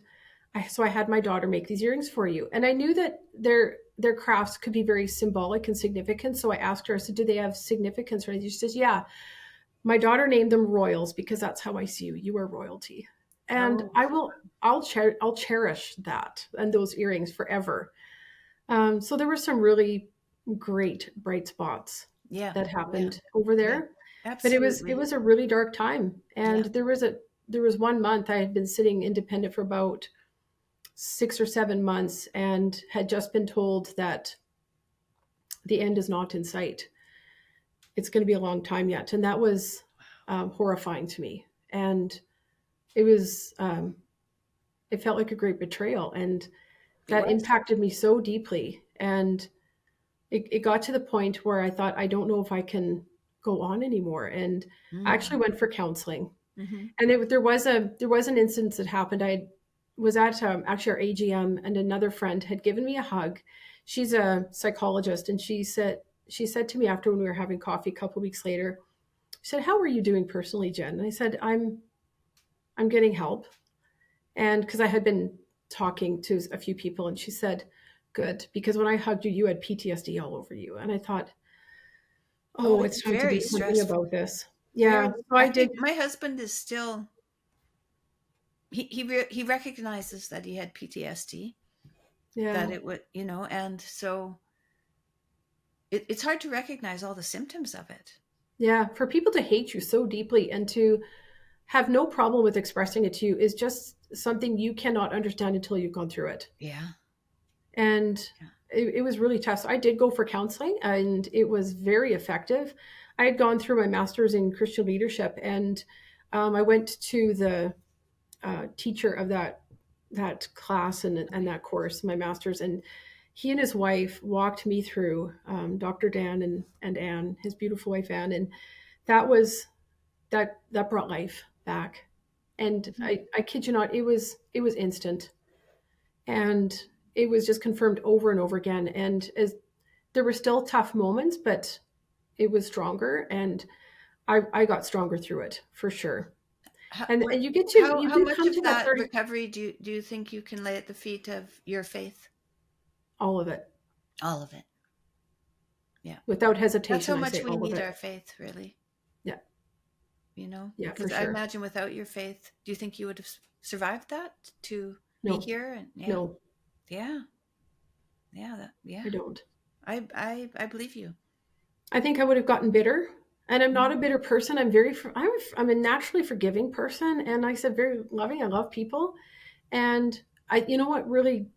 so I had my daughter make these earrings for you. And I knew that their crafts could be very symbolic and significant. So I asked her, I said, do they have significance or anything? She says, yeah. My daughter named them royals because that's how I see you. You are royalty. And Oh, I'll cherish that and those earrings forever. So there were some really great bright spots yeah. that Yeah. happened over Yeah. there, but it Absolutely. was a really dark time. And Yeah. there was 1 month I had been sitting independent for about 6 or 7 months and had just been told that the end is not in sight. It's going to be a long time yet, and that was horrifying to me. And it was it felt like a great betrayal, and It that was. impacted me so deeply. And it got to the point where I thought, I don't know if I can go on anymore. And I actually Mm. went for counseling. Mhm. And there was an instance that happened. I was at actually our AGM, and another friend had given me a hug. She's a psychologist, and she said to me after when we were having coffee a couple of weeks later, she said, "How are you doing personally, Jen?" And I said, I'm getting help." And because I had been talking to a few people, and she said, "Good, because when I hugged you, you had PTSD all over you." And I thought, Oh, oh, it's it's time to do very something stressful. about this. Very. Yeah. So I I did. think my husband is still he recognizes that he had PTSD, that Yeah. it would, and so it's hard to recognize all the symptoms of it. Yeah. For people to hate you so deeply and to have no problem with expressing it to you is just something you cannot understand until you've gone through it. Yeah. And Yeah. it was really tough. So I did go for counseling and it was very effective. I had gone through my master's in Christian leadership, and I went to the teacher of that class and that course, my master's, and he and his wife walked me through Dr. Dan and Anne, his beautiful wife Anne, and that was that brought life back. And Mhm. I kid you not, it was instant, and it was just confirmed over and over again. And as there were still tough moments, but it was stronger, and I got stronger through it for sure. And you How do much come of to that that 30, recovery do you think you can lay at the feet of your faith? all of it, All of it. Yeah. without That's how hesitation. I much say we all of need it. our faith, really. Yeah, yeah, for Because I sure. imagine without your faith, do you think you would have survived that to be No, here? And yeah, no, yeah, I yeah. don't. I believe you. I think I would have gotten bitter, and I'm not a Mhm. bitter person. I'm a naturally forgiving person, and like I said, very loving. I love people, and you know what really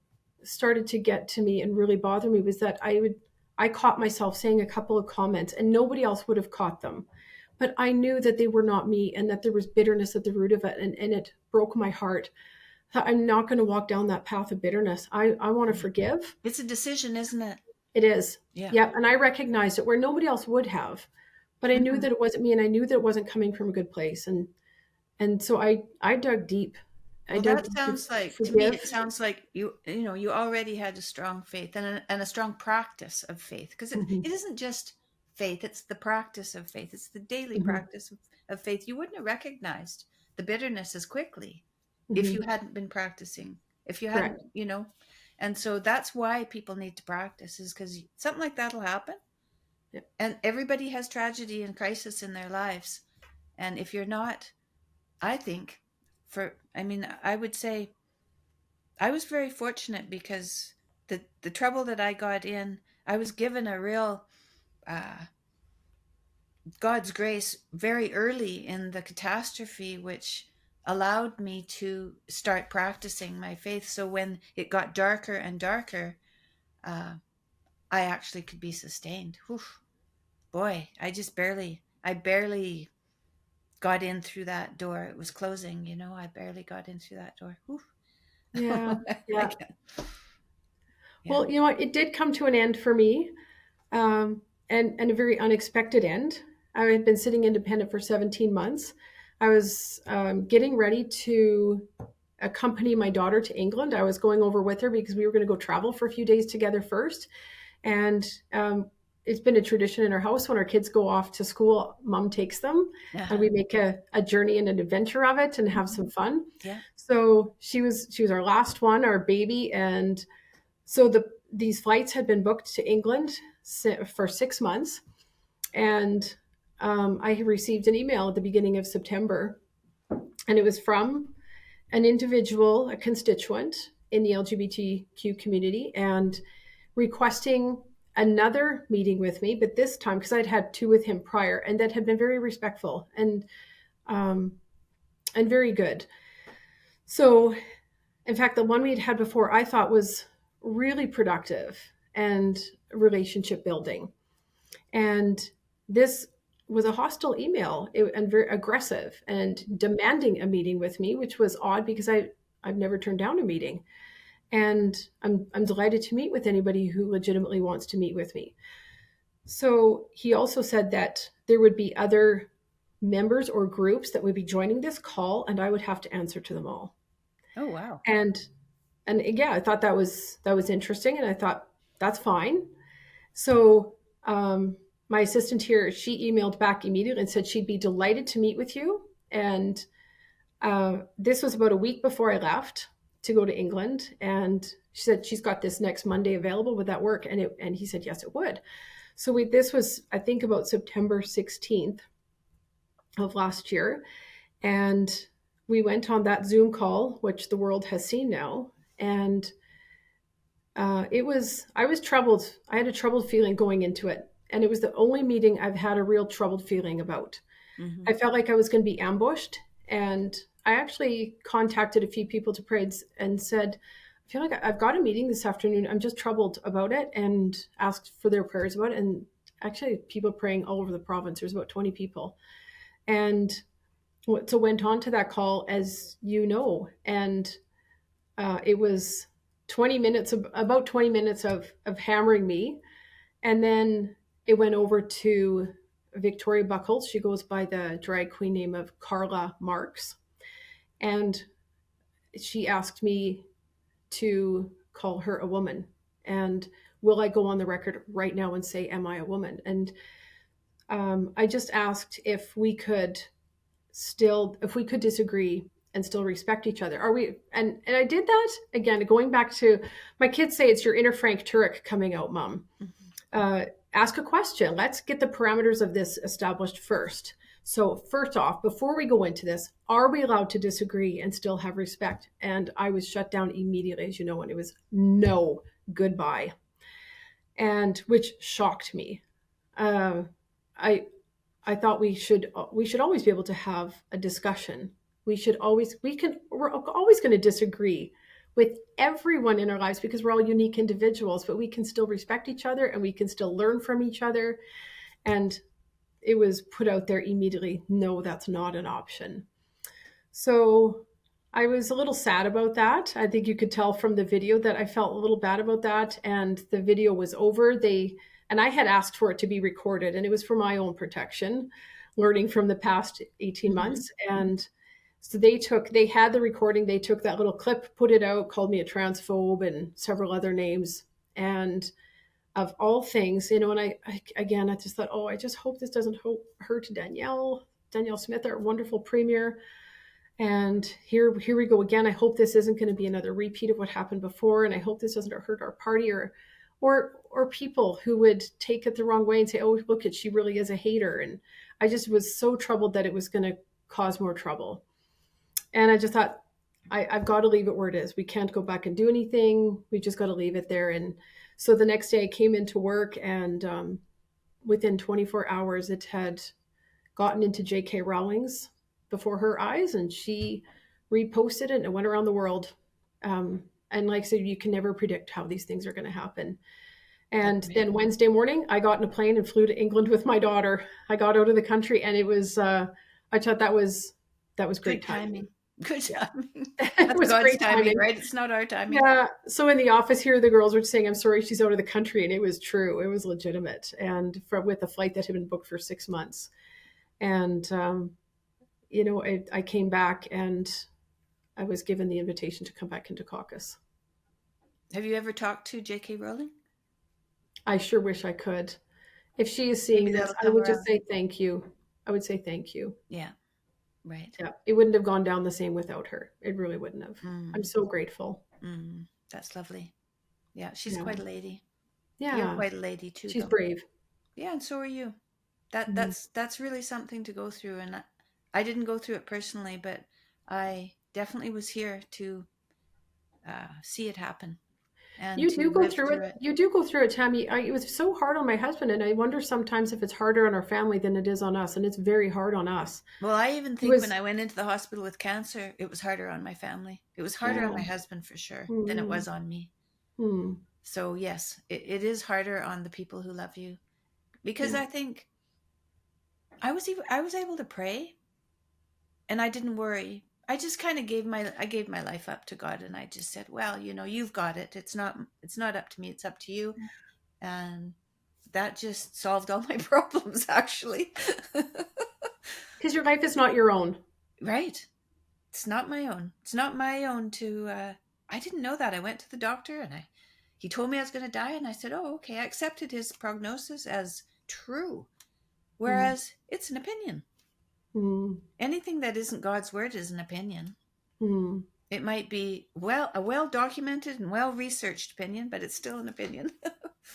started to get to me and really bother me was that I caught myself saying a couple of comments, and nobody else would have caught them, but I knew that they were not me, and that there was bitterness at the root of it, and it broke my heart. I'm not going to walk down that path of bitterness. I want to Yeah. forgive. It's a decision, isn't it? It is. Yeah. Yeah. And I recognized it where nobody else would have. But I knew Mhm. that it wasn't me, and I knew that it wasn't coming from a good place. And so I dug deep. I Well, dug that deep sounds to like, to me, it forgive. sounds like you already had a strong faith and a strong practice of faith, because Hmm. it isn't just faith, it's the practice of faith. It's the daily Hmm. practice of faith. You wouldn't have recognized the bitterness as quickly if you Hmm. hadn't been practicing, if you hadn't, Correct. and so that's why people need to practice, is because something like that'll happen. Yeah. And everybody has tragedy and crisis in their lives. And if you're not, I think, I mean, I would say, I was very fortunate because the trouble that I got in, I was given a real uh, God's grace very early in the catastrophe, which allowed me to start practicing my faith. So when it got darker and darker, uh, I actually could be sustained. Whew, boy, I barely got in through that door. It was closing, I barely got in through that door. Whew. Yeah. I Yeah. can't- yeah. Well, what? It did come to an end for me, and a very unexpected end. I had been sitting independent for 17 months. I was getting ready to accompany my daughter to England. I was going over with her because we were going to go travel for a few days together first. And it's been a tradition in our house when our kids go off to school, mom takes them and Uh-huh. we make a journey and an adventure of it and have some fun. Yeah. So she was our last one, our baby. And so these flights had been booked to England for 6 months. And I received an email at the beginning of September, and it was from an individual, a constituent in the LGBTQ community, and requesting another meeting with me, but this time because I'd had two with him prior, and that had been very respectful um, and very good. So, in fact, the one we'd had before I thought was really productive and relationship building, and this was a hostile email and very aggressive and demanding a meeting with me, which was odd because I've never turned down a meeting. And I'm delighted to meet with anybody who legitimately wants to meet with me. So he also said that there would be other members or groups that would be joining this call, and I would have to answer to them all. Oh, wow. And yeah, I thought that was interesting, and I thought that's fine. So my assistant here, she emailed back immediately and said she'd be delighted to meet with you. And this was about a week before I left to go to England, and she said she's got this next Monday available. Would that work? And he said yes, it would. So this was, I think, about September 16th of last year, and we went on that Zoom call, which the world has seen now, and I was troubled. I had a troubled feeling going into it, and it was the only meeting I've had a real troubled feeling about. Mm-hmm. I felt like I was going to be ambushed, and I actually contacted a few people to pray and said, I feel like I've got a meeting this afternoon. I'm just troubled about it, and asked for their prayers about it. And actually, people praying all over the province. There's about 20 people, and so went on to that call, as you know, and it was 20 minutes, about 20 minutes of hammering me, and then it went over to Victoria Buckholz. She goes by the drag queen name of Carla Marks. And she asked me to call her a woman. And will I go on the record right now and say, am I a woman? And I just asked if we could disagree and still respect each other. Are we? And I did that again, going back to my kids say it's your inner Frank Turek coming out, Mom. Mm-hmm. Ask a question. Let's get the parameters of this established first. So first off, before we go into this, are we allowed to disagree and still have respect? And I was shut down immediately, as you know, and it was no, goodbye, and which shocked me. I I thought we should always be able to have a discussion. We're always going to disagree with everyone in our lives because we're all unique individuals, but we can still respect each other and we can still learn from each other. And it was put out there immediately, no, that's not an option. So I was a little sad about that. I think you could tell from the video that I felt a little bad about that. And the video was over. And I had asked for it to be recorded, and it was for my own protection, learning from the past 18 months. And so they had the recording, they took that little clip, put it out, called me a transphobe and several other names. And of all things, and I just thought, oh, I just hope this doesn't hurt Danielle Smith, our wonderful premier. And here we go again. I hope this isn't going to be another repeat of what happened before. And I hope this doesn't hurt our party or people who would take it the wrong way and say, oh, look, she really is a hater. And I just was so troubled that it was going to cause more trouble. And I just thought, I've got to leave it where it is. We can't go back and do anything. We just got to leave it there. And so the next day I came into work, and within 24 hours, it had gotten into J.K. Rowling's before her eyes, and she reposted it, and it went around the world. And like I said, you can never predict how these things are going to happen. And then Wednesday morning, I got in a plane and flew to England with my daughter. I got out of the country, and it was, I thought that was great timing. Good Yeah. timing. It That's was God's great timing, timing. right? It's not our timing. Yeah. So in the office here, the girls were saying, "I'm sorry, she's out of the country," and it was true. It was legitimate, and with a flight that had been booked for 6 months. And I came back, and I was given the invitation to come back into caucus. Have you ever talked to J.K. Rowling? I sure wish I could. If she is seeing Maybe this, that'll I come would just around. say thank you. I would say thank you. Yeah, right. Yeah, it wouldn't have gone down the same without her. It really wouldn't have. I'm so grateful. That's lovely. Yeah, she's Yeah. quite a lady. You're Yeah. quite a lady too, She's though. brave. Yeah, and so are you. Mhm. That's really something to go through, and I didn't go through it personally, but I definitely was here to see it happen and You to do go live through through it. it. You do go through it, Tammy. It was so hard on my husband, and I wonder sometimes if it's harder on our family than it is on us, and it's very hard on us. Well, I even He think when was, I went into the hospital with cancer, it was harder on my family. It was harder on yeah. my husband for sure than it Hmm. was on me. Hmm. So yes, it is harder on the people who love you, because Yeah. I think I was able to pray, and I didn't worry. I just kind of gave my life up to God, and I just said, well, you've got it. It's not up to me. It's up to you. And that just solved all my problems, actually. Because your life is not your own. Right. It's not my own. It's not my own to I didn't know that. I went to the doctor, and he told me I was going to die, and I said, "Oh, okay." I accepted his prognosis as true. Hmm. Whereas it's an opinion. Hmm. Anything that isn't God's word is an opinion. Hmm. It might be a well documented and well researched opinion, but it's still an opinion.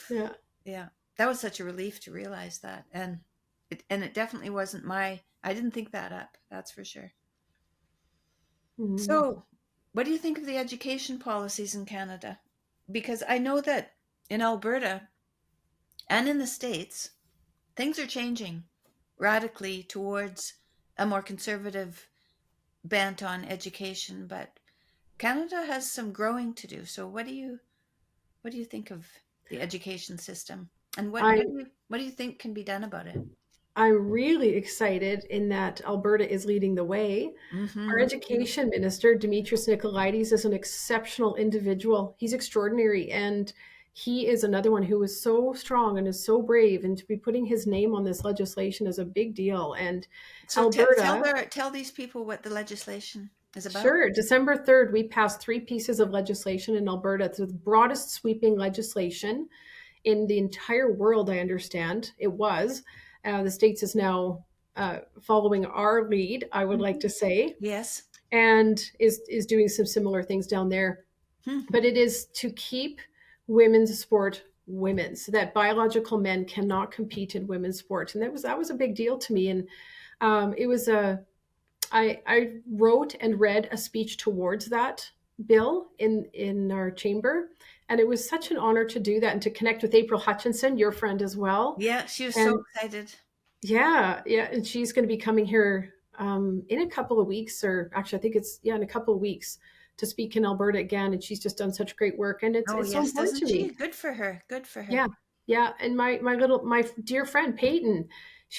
Yeah. Yeah. That was such a relief to realize that. And it definitely wasn't I didn't think that up. That's for sure. Hmm. So, what do you think of the education policies in Canada? Because I know that in Alberta and in the States, things are changing radically towards a more conservative bent on education, but Canada has some growing to do. So what do you think of the education system? And I what do you think can be done about it? I'm really excited in that Alberta is leading the way. Our Mm-hmm. education minister, Demetrius Nicolaides, is an exceptional individual. He's extraordinary, and he is another one who is so strong and is so brave. And to be putting his name on this legislation is a big deal. And So Alberta, tell these people what the legislation is about. sure, December 3rd, we passed 3 pieces of legislation in Alberta. It's the broadest sweeping legislation in the entire world, I understand. It was. The States is now following our lead, I would like Mm-hmm. to say, Yes. and is doing some similar things down there. Hmm. But it is to keep women's sport women's, so that biological men cannot compete in women's sport. And that was a big deal to me. And it was I wrote and read a speech towards that bill in our chamber, and it was such an honor to do that and to connect with April Hutchinson, your friend as well. Yeah, she was so And excited. yeah, yeah, and she's going to be coming here in a couple of weeks, or actually, I think it's in a couple of weeks to speak in Alberta again. And she's just done such great work, and Oh, it's so yes, important to doesn't she? me. Good for her. Good for her. Yeah, yeah. And my dear friend Peyton,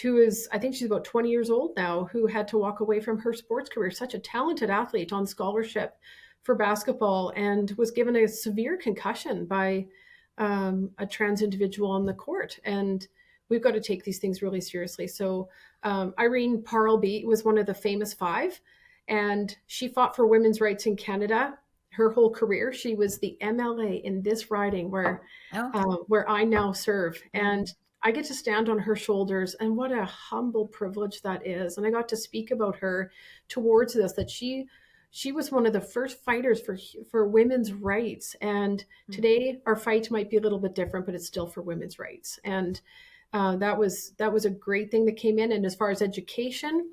who is, I think she's about 20 years old now, who had to walk away from her sports career, such a talented athlete on scholarship for basketball, and was given a severe concussion by a trans individual on the court. And we've got to take these things really seriously. So Irene Parlby was one of the famous five, and she fought for women's rights in Canada her whole career. She was the MLA in this riding Oh, where I now serve. mm, And I get to stand on her shoulders, and what a humble privilege that is. And I got to speak about her towards this, that she was one of the first fighters for women's rights. And mm. today our fight might be a little bit different, but it's still for women's rights. And that was a great thing that came in. And as far as education,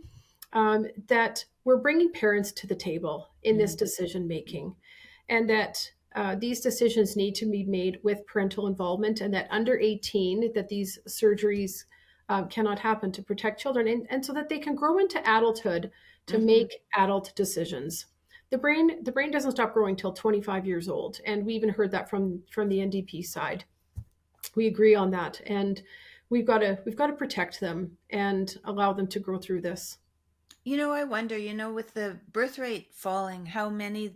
that we're bringing parents to the table in this decision making, and that these decisions need to be made with parental involvement, and that under 18, that these surgeries cannot happen, to protect children, and so that they can grow into adulthood to Mm-hmm. make adult decisions. The brain doesn't stop growing till 25 years old, and we even heard that from the NDP side. We agree on that, and we've got to protect them and allow them to grow through this. I wonder, with the birth rate falling, how many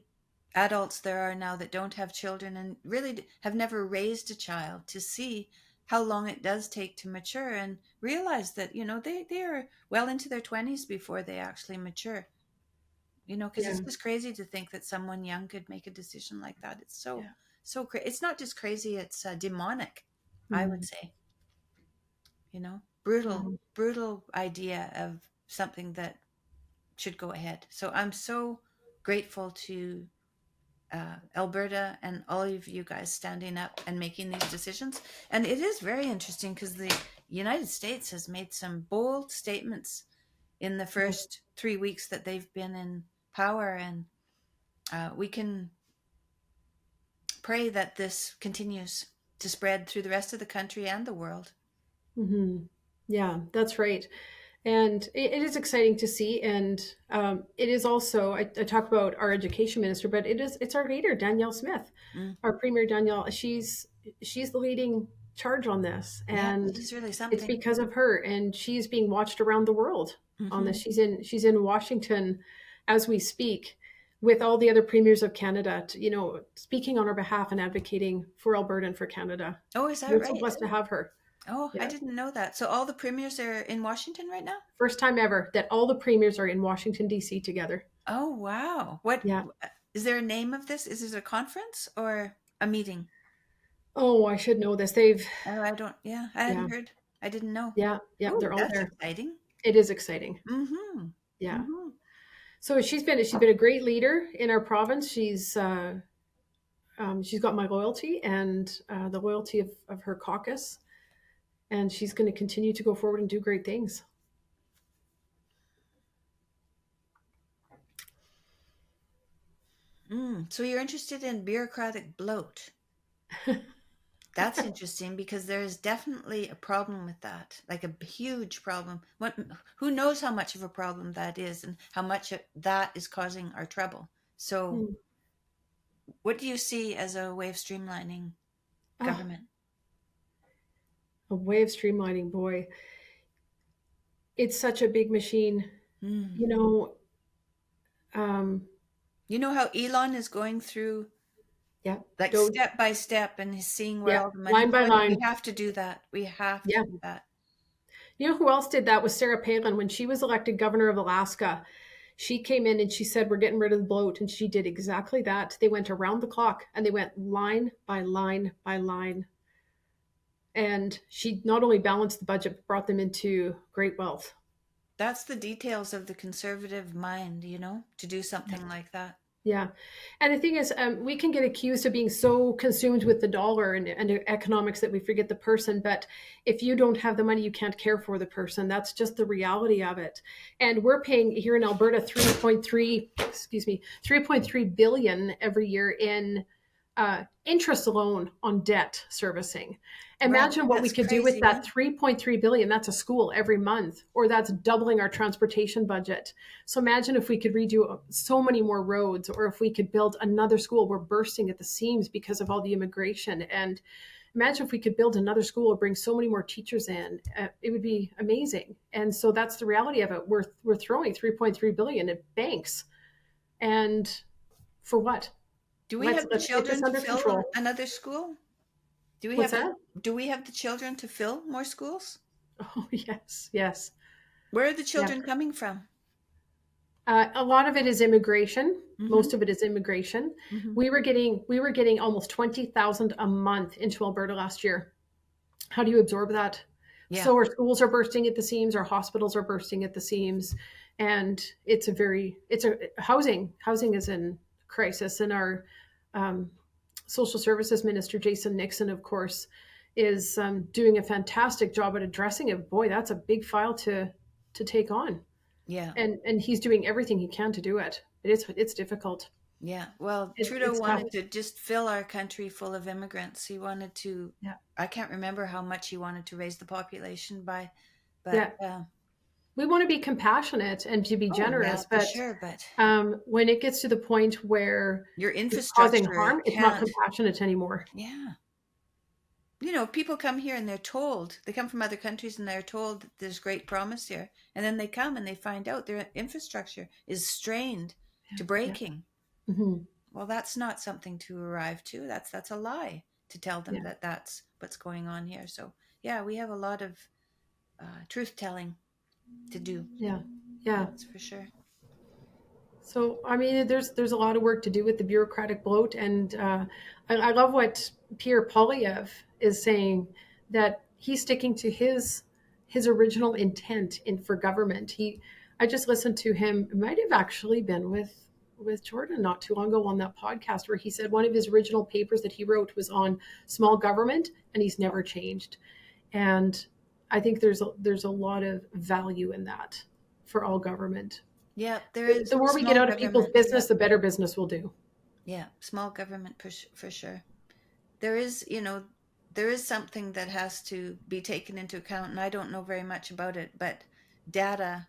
adults there are now that don't have children and really have never raised a child, to see how long it does take to mature and realize that, they are well into their 20s before they actually mature. Because Yeah, it's just crazy to think that someone young could make a decision like that. It's yeah. so crazy. It's not just crazy, it's demonic, I would Mm. say. Brutal, Um, brutal idea of something that should go ahead. So I'm so grateful to Alberta and all of you guys standing up and making these decisions. And it is very interesting because the United States has made some bold statements in the first 3 weeks that they've been in power. And we can pray that this continues to spread through the rest of the country and the world. mhm. Yeah, that's right. And it is exciting to see. And it is also, I talk about our education minister, but it's our leader, Danielle Smith, Mm. our premier Danielle. She's the leading charge on this. Yeah, And she's really it's something. because of her. And she's being watched around the world on Hmm. this. She's in Washington as we speak with all the other premiers of Canada, speaking on our behalf and advocating for Alberta and for Canada. Oh, is that We're so right? blessed to have her. Oh, I Yeah. didn't know that. So all the premiers are in Washington right now? First time ever that all the premiers are in Washington, D.C. together. Oh, wow. What Yeah. is there a name of this? Is it a conference or a meeting? Oh, I should know this. They've, Oh, I don't, yeah, I yeah, hadn't heard. I didn't know. yeah, yeah, Oh, they're all that's there. exciting. It is exciting. Mm-hmm. Yeah. Mm-hmm. So she's been a great leader in our province. She's got my loyalty and the loyalty of her caucus, and she's going to continue to go forward and do great things. So you're interested in bureaucratic bloat. That's interesting because there is definitely a problem with that, like a huge problem. Who knows how much of a problem that is and how much that is causing our trouble. So, Mm. what do you see as a way of streamlining Oh, government? a way of streamlining, boy. It's such a big machine. Mm. You know, um, You know how Elon is going through yeah, like Doge, step by step and he's seeing where yeah, all the money's line by going? We line. have to do that. We have to Yeah. do that. You know who else did that was Sarah Palin when she was elected governor of Alaska. She came in and she said, "We're getting rid of the bloat." And she did exactly that. They went around the clock and they went line by line by line. And she not only balanced the budget, but brought them into great wealth. That's the details of the conservative mind, to do something like that. Yeah. And the thing is, we can get accused of being so consumed with the dollar and economics that we forget the person. But if you don't have the money, you can't care for the person. That's just the reality of it. And we're paying here in Alberta 3.3 billion every year in interest alone on debt servicing. Right. Imagine what we That's could do with crazy, huh? that 3.3 billion. That's a school every month, or that's doubling our transportation budget. So imagine if we could redo so many more roads, or if we could build another school. We're bursting at the seams because of all the immigration. And imagine if we could build another school or bring so many more teachers in. It would be amazing. And so that's the reality of it. We're throwing 3.3 billion at banks, and for what? Do we Let's have the let's get this children to under fill control. another school? Do we What's have that? do we have the children to fill more schools? Oh, yes, yes. Where are the Yeah. children coming from? A lot of it is immigration. Mm-hmm. Most of it is immigration. Mm-hmm. We were getting almost 20,000 a month into Alberta last year. How do you absorb that? Yeah. So our schools are bursting at the seams, our hospitals are bursting at the seams, and it's a housing is in crisis. And our um, social services minister Jason Nixon, of course, is doing a fantastic job at addressing it. Boy, that's a big file to take on. Yeah. and he's doing everything he can to do it. It's difficult. Yeah. Well, It's Trudeau it's tough. wanted to just fill our country full of immigrants. He wanted to, Yeah. I can't remember how much he wanted to raise the population by, but Yeah. We want to be compassionate and to be oh, yeah, generous, for but sure. But when it gets to the point where your it's causing infrastructure harm, it's not can't, compassionate anymore. yeah. You know, people come here and they're told, they come from other countries and they're told that there's great promise here. And then they come and they find out their infrastructure is strained Yeah. to Yeah. breaking. Hmm. Well, that's not something to arrive to. That's a lie to tell them Yeah. that that's what's going on here. So, yeah, we have a lot of truth telling to do. Yeah. Yeah. That's for sure. So I mean, there's a lot of work to do with the bureaucratic bloat, and I love what Pierre Poilievre is saying, that he's sticking to his original intent in for government. I just listened to him. It might have actually been with Jordan not too long ago on that podcast, where he said one of his original papers that he wrote was on small government, and he's never changed. And I think there's a lot of value in that for all government. Yeah, there is The more we get small out of people's government. Yeah, business, the better business we'll do. yeah, small government for sure. There is, you know, there is something that has to be taken into account, and I don't know very much about it, but data,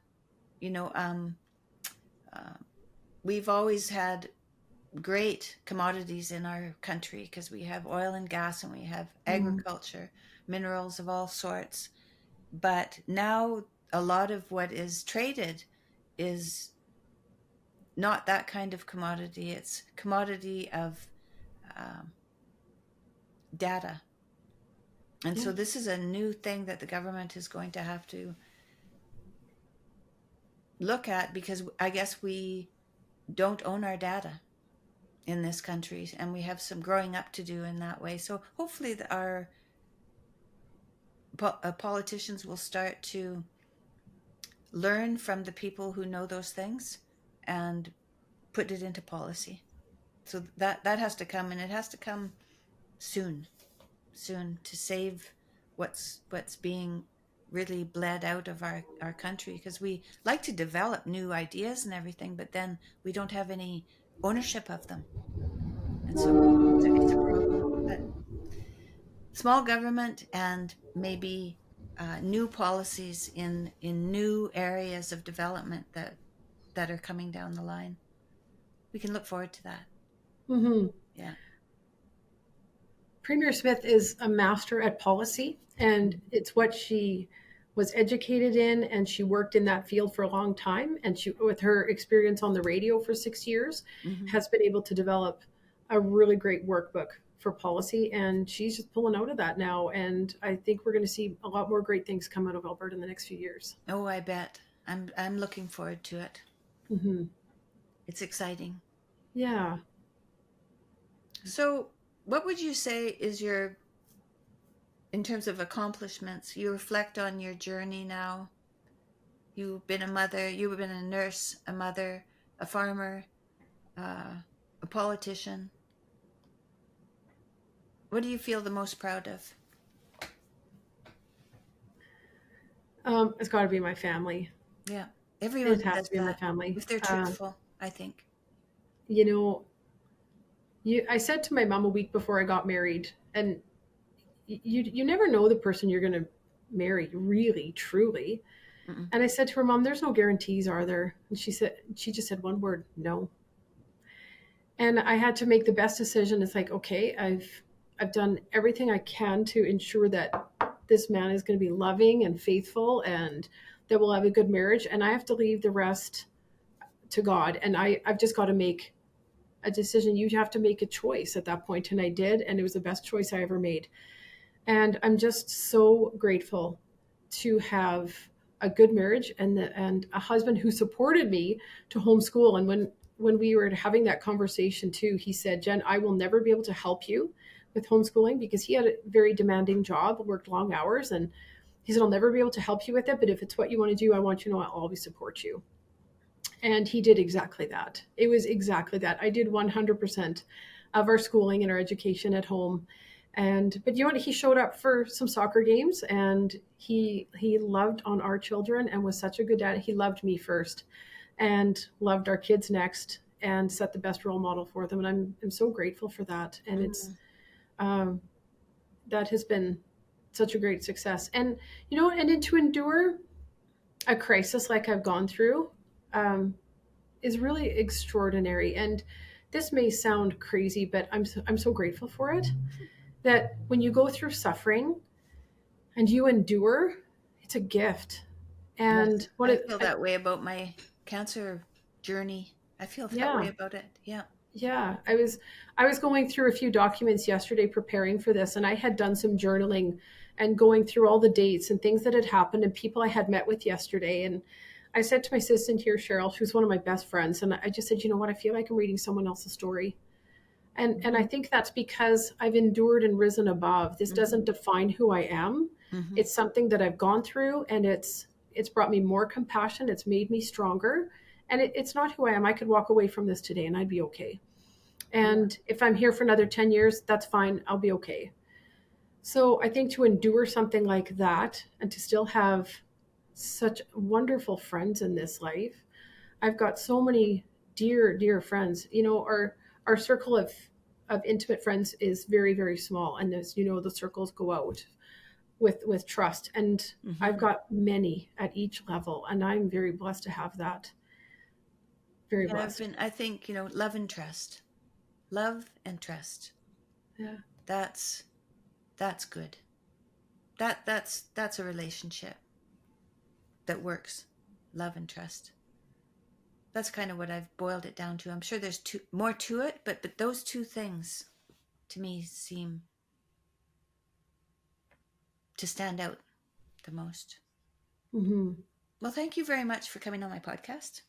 you know, uh, we've always had great commodities in our country because we have oil and gas and we have Mm. agriculture, minerals of all sorts. But now a lot of what is traded is not that kind of commodity. It's commodity of um, data. And Yeah. so this is a new thing that the government is going to have to look at because I guess we don't own our data in this country and we have some growing up to do in that way. So hopefully our politicians will start to learn from the people who know those things and put it into policy. So that has to come, and it has to come soon, soon to save what's being really bled out of our country because we like to develop new ideas and everything, but then we don't have any ownership of them, and so it's a problem. But small government and maybe new policies in new areas of development that are coming down the line. We can look forward to that. Hmm. Yeah. Premier Smith is a master at policy, and it's what she was educated in, and she worked in that field for a long time. And she, with her experience on the radio for 6 years, Mm-hmm. has been able to develop a really great workbook for policy. And she's just pulling out of that now. And I think we're going to see a lot more great things come out of Alberta in the next few years. Oh, I bet. I'm looking forward to it. Hmm. It's exciting. Yeah. So, what would you say is your, in terms of accomplishments, you reflect on your journey now? You've been a mother, you've been a nurse, a mother, a farmer, uh, a politician. What do you feel the most proud of? It's got to be my family. Yeah, everyone It has says to be my that family. if they're truthful, I think. You know, I said to my mom a week before I got married, and you never know the person you're going to marry, really, truly. Mm-mm. And I said to her, Mom, there's no guarantees, are there? And she just said one word, no. And I had to make the best decision. It's like, okay, I've done everything I can to ensure that this man is going to be loving and faithful, and that we'll have a good marriage. And I have to leave the rest to God. And I've just got to make a decision. You have to make a choice at that point, and I did, and it was the best choice I ever made. And I'm just so grateful to have a good marriage and a husband who supported me to homeschool. And when we were having that conversation too, he said, Jen, I will never be able to help you with homeschooling, because he had a very demanding job, worked long hours, and he said, I'll never be able to help you with it, but if it's what you want to do, I want you to know I'll always support you. And he did exactly that. It was exactly that. I did 100% of our schooling and our education at home. But you know what? He showed up for some soccer games, and he loved on our children and was such a good dad. He loved me first, and loved our kids next, and set the best role model for them. And I'm so grateful for that. And it's Mm. um, that has been such a great success. And you know, and then to endure a crisis like I've gone through um, is really extraordinary. And this may sound crazy, but I'm so grateful for it. That when you go through suffering and you endure, it's a gift. Yes, And I feel that way about my cancer journey. I feel that way yeah, about it. Yeah. yeah. I was going through a few documents yesterday preparing for this, and I had done some journaling and going through all the dates and things that had happened and people I had met with yesterday. And I said to my assistant here, Cheryl, who's one of my best friends, and I just said, you know what, I feel like I'm reading someone else's story. And I Hmm. think that's because I've endured and risen above. This Hmm. doesn't define who I am. Hmm. It's something that I've gone through, and it's brought me more compassion. It's made me stronger, and it's not who I am. I could walk away from this today, and I'd be okay. Yeah. And if I'm here for another 10 years, that's fine. I'll be okay. So I think to endure something like that and to still have such wonderful friends in this life, I've got so many dear, dear friends. You know, our circle of intimate friends is very, very small, and as you know, the circles go out with trust. And I've Hmm. got many at each level, and I'm very blessed to have that. Very And blessed. I think, love and trust. Love and trust. Yeah. That's that's good. That's a relationship that works. Love and trust. That's kind of what I've boiled it down to. I'm sure there's more to it, but those two things to me seem to stand out the most. Hmm. Well, thank you very much for coming on my podcast.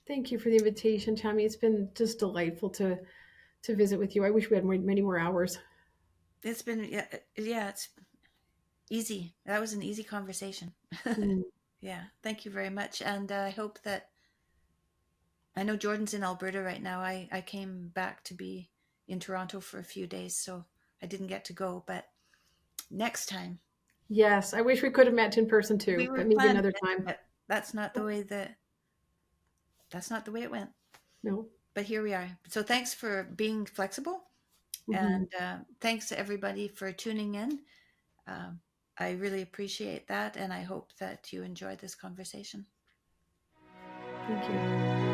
Thank you for the invitation, Tammy. It's been just delightful to visit with you. I wish we had many more hours. It's been, yeah, it's easy. That was an easy conversation. Mm. Yeah, thank you very much. And I hope that I know Jordan's in Alberta right now. I came back to be in Toronto for a few days, so I didn't get to go. But next time, Yes, I wish we could have met in person we too, were but maybe planning another it, time. but that's not the way it went. No. But here we are. So thanks for being flexible, Hmm. and thanks to everybody for tuning in. Um, I really appreciate that, and I hope that you enjoyed this conversation. Thank you.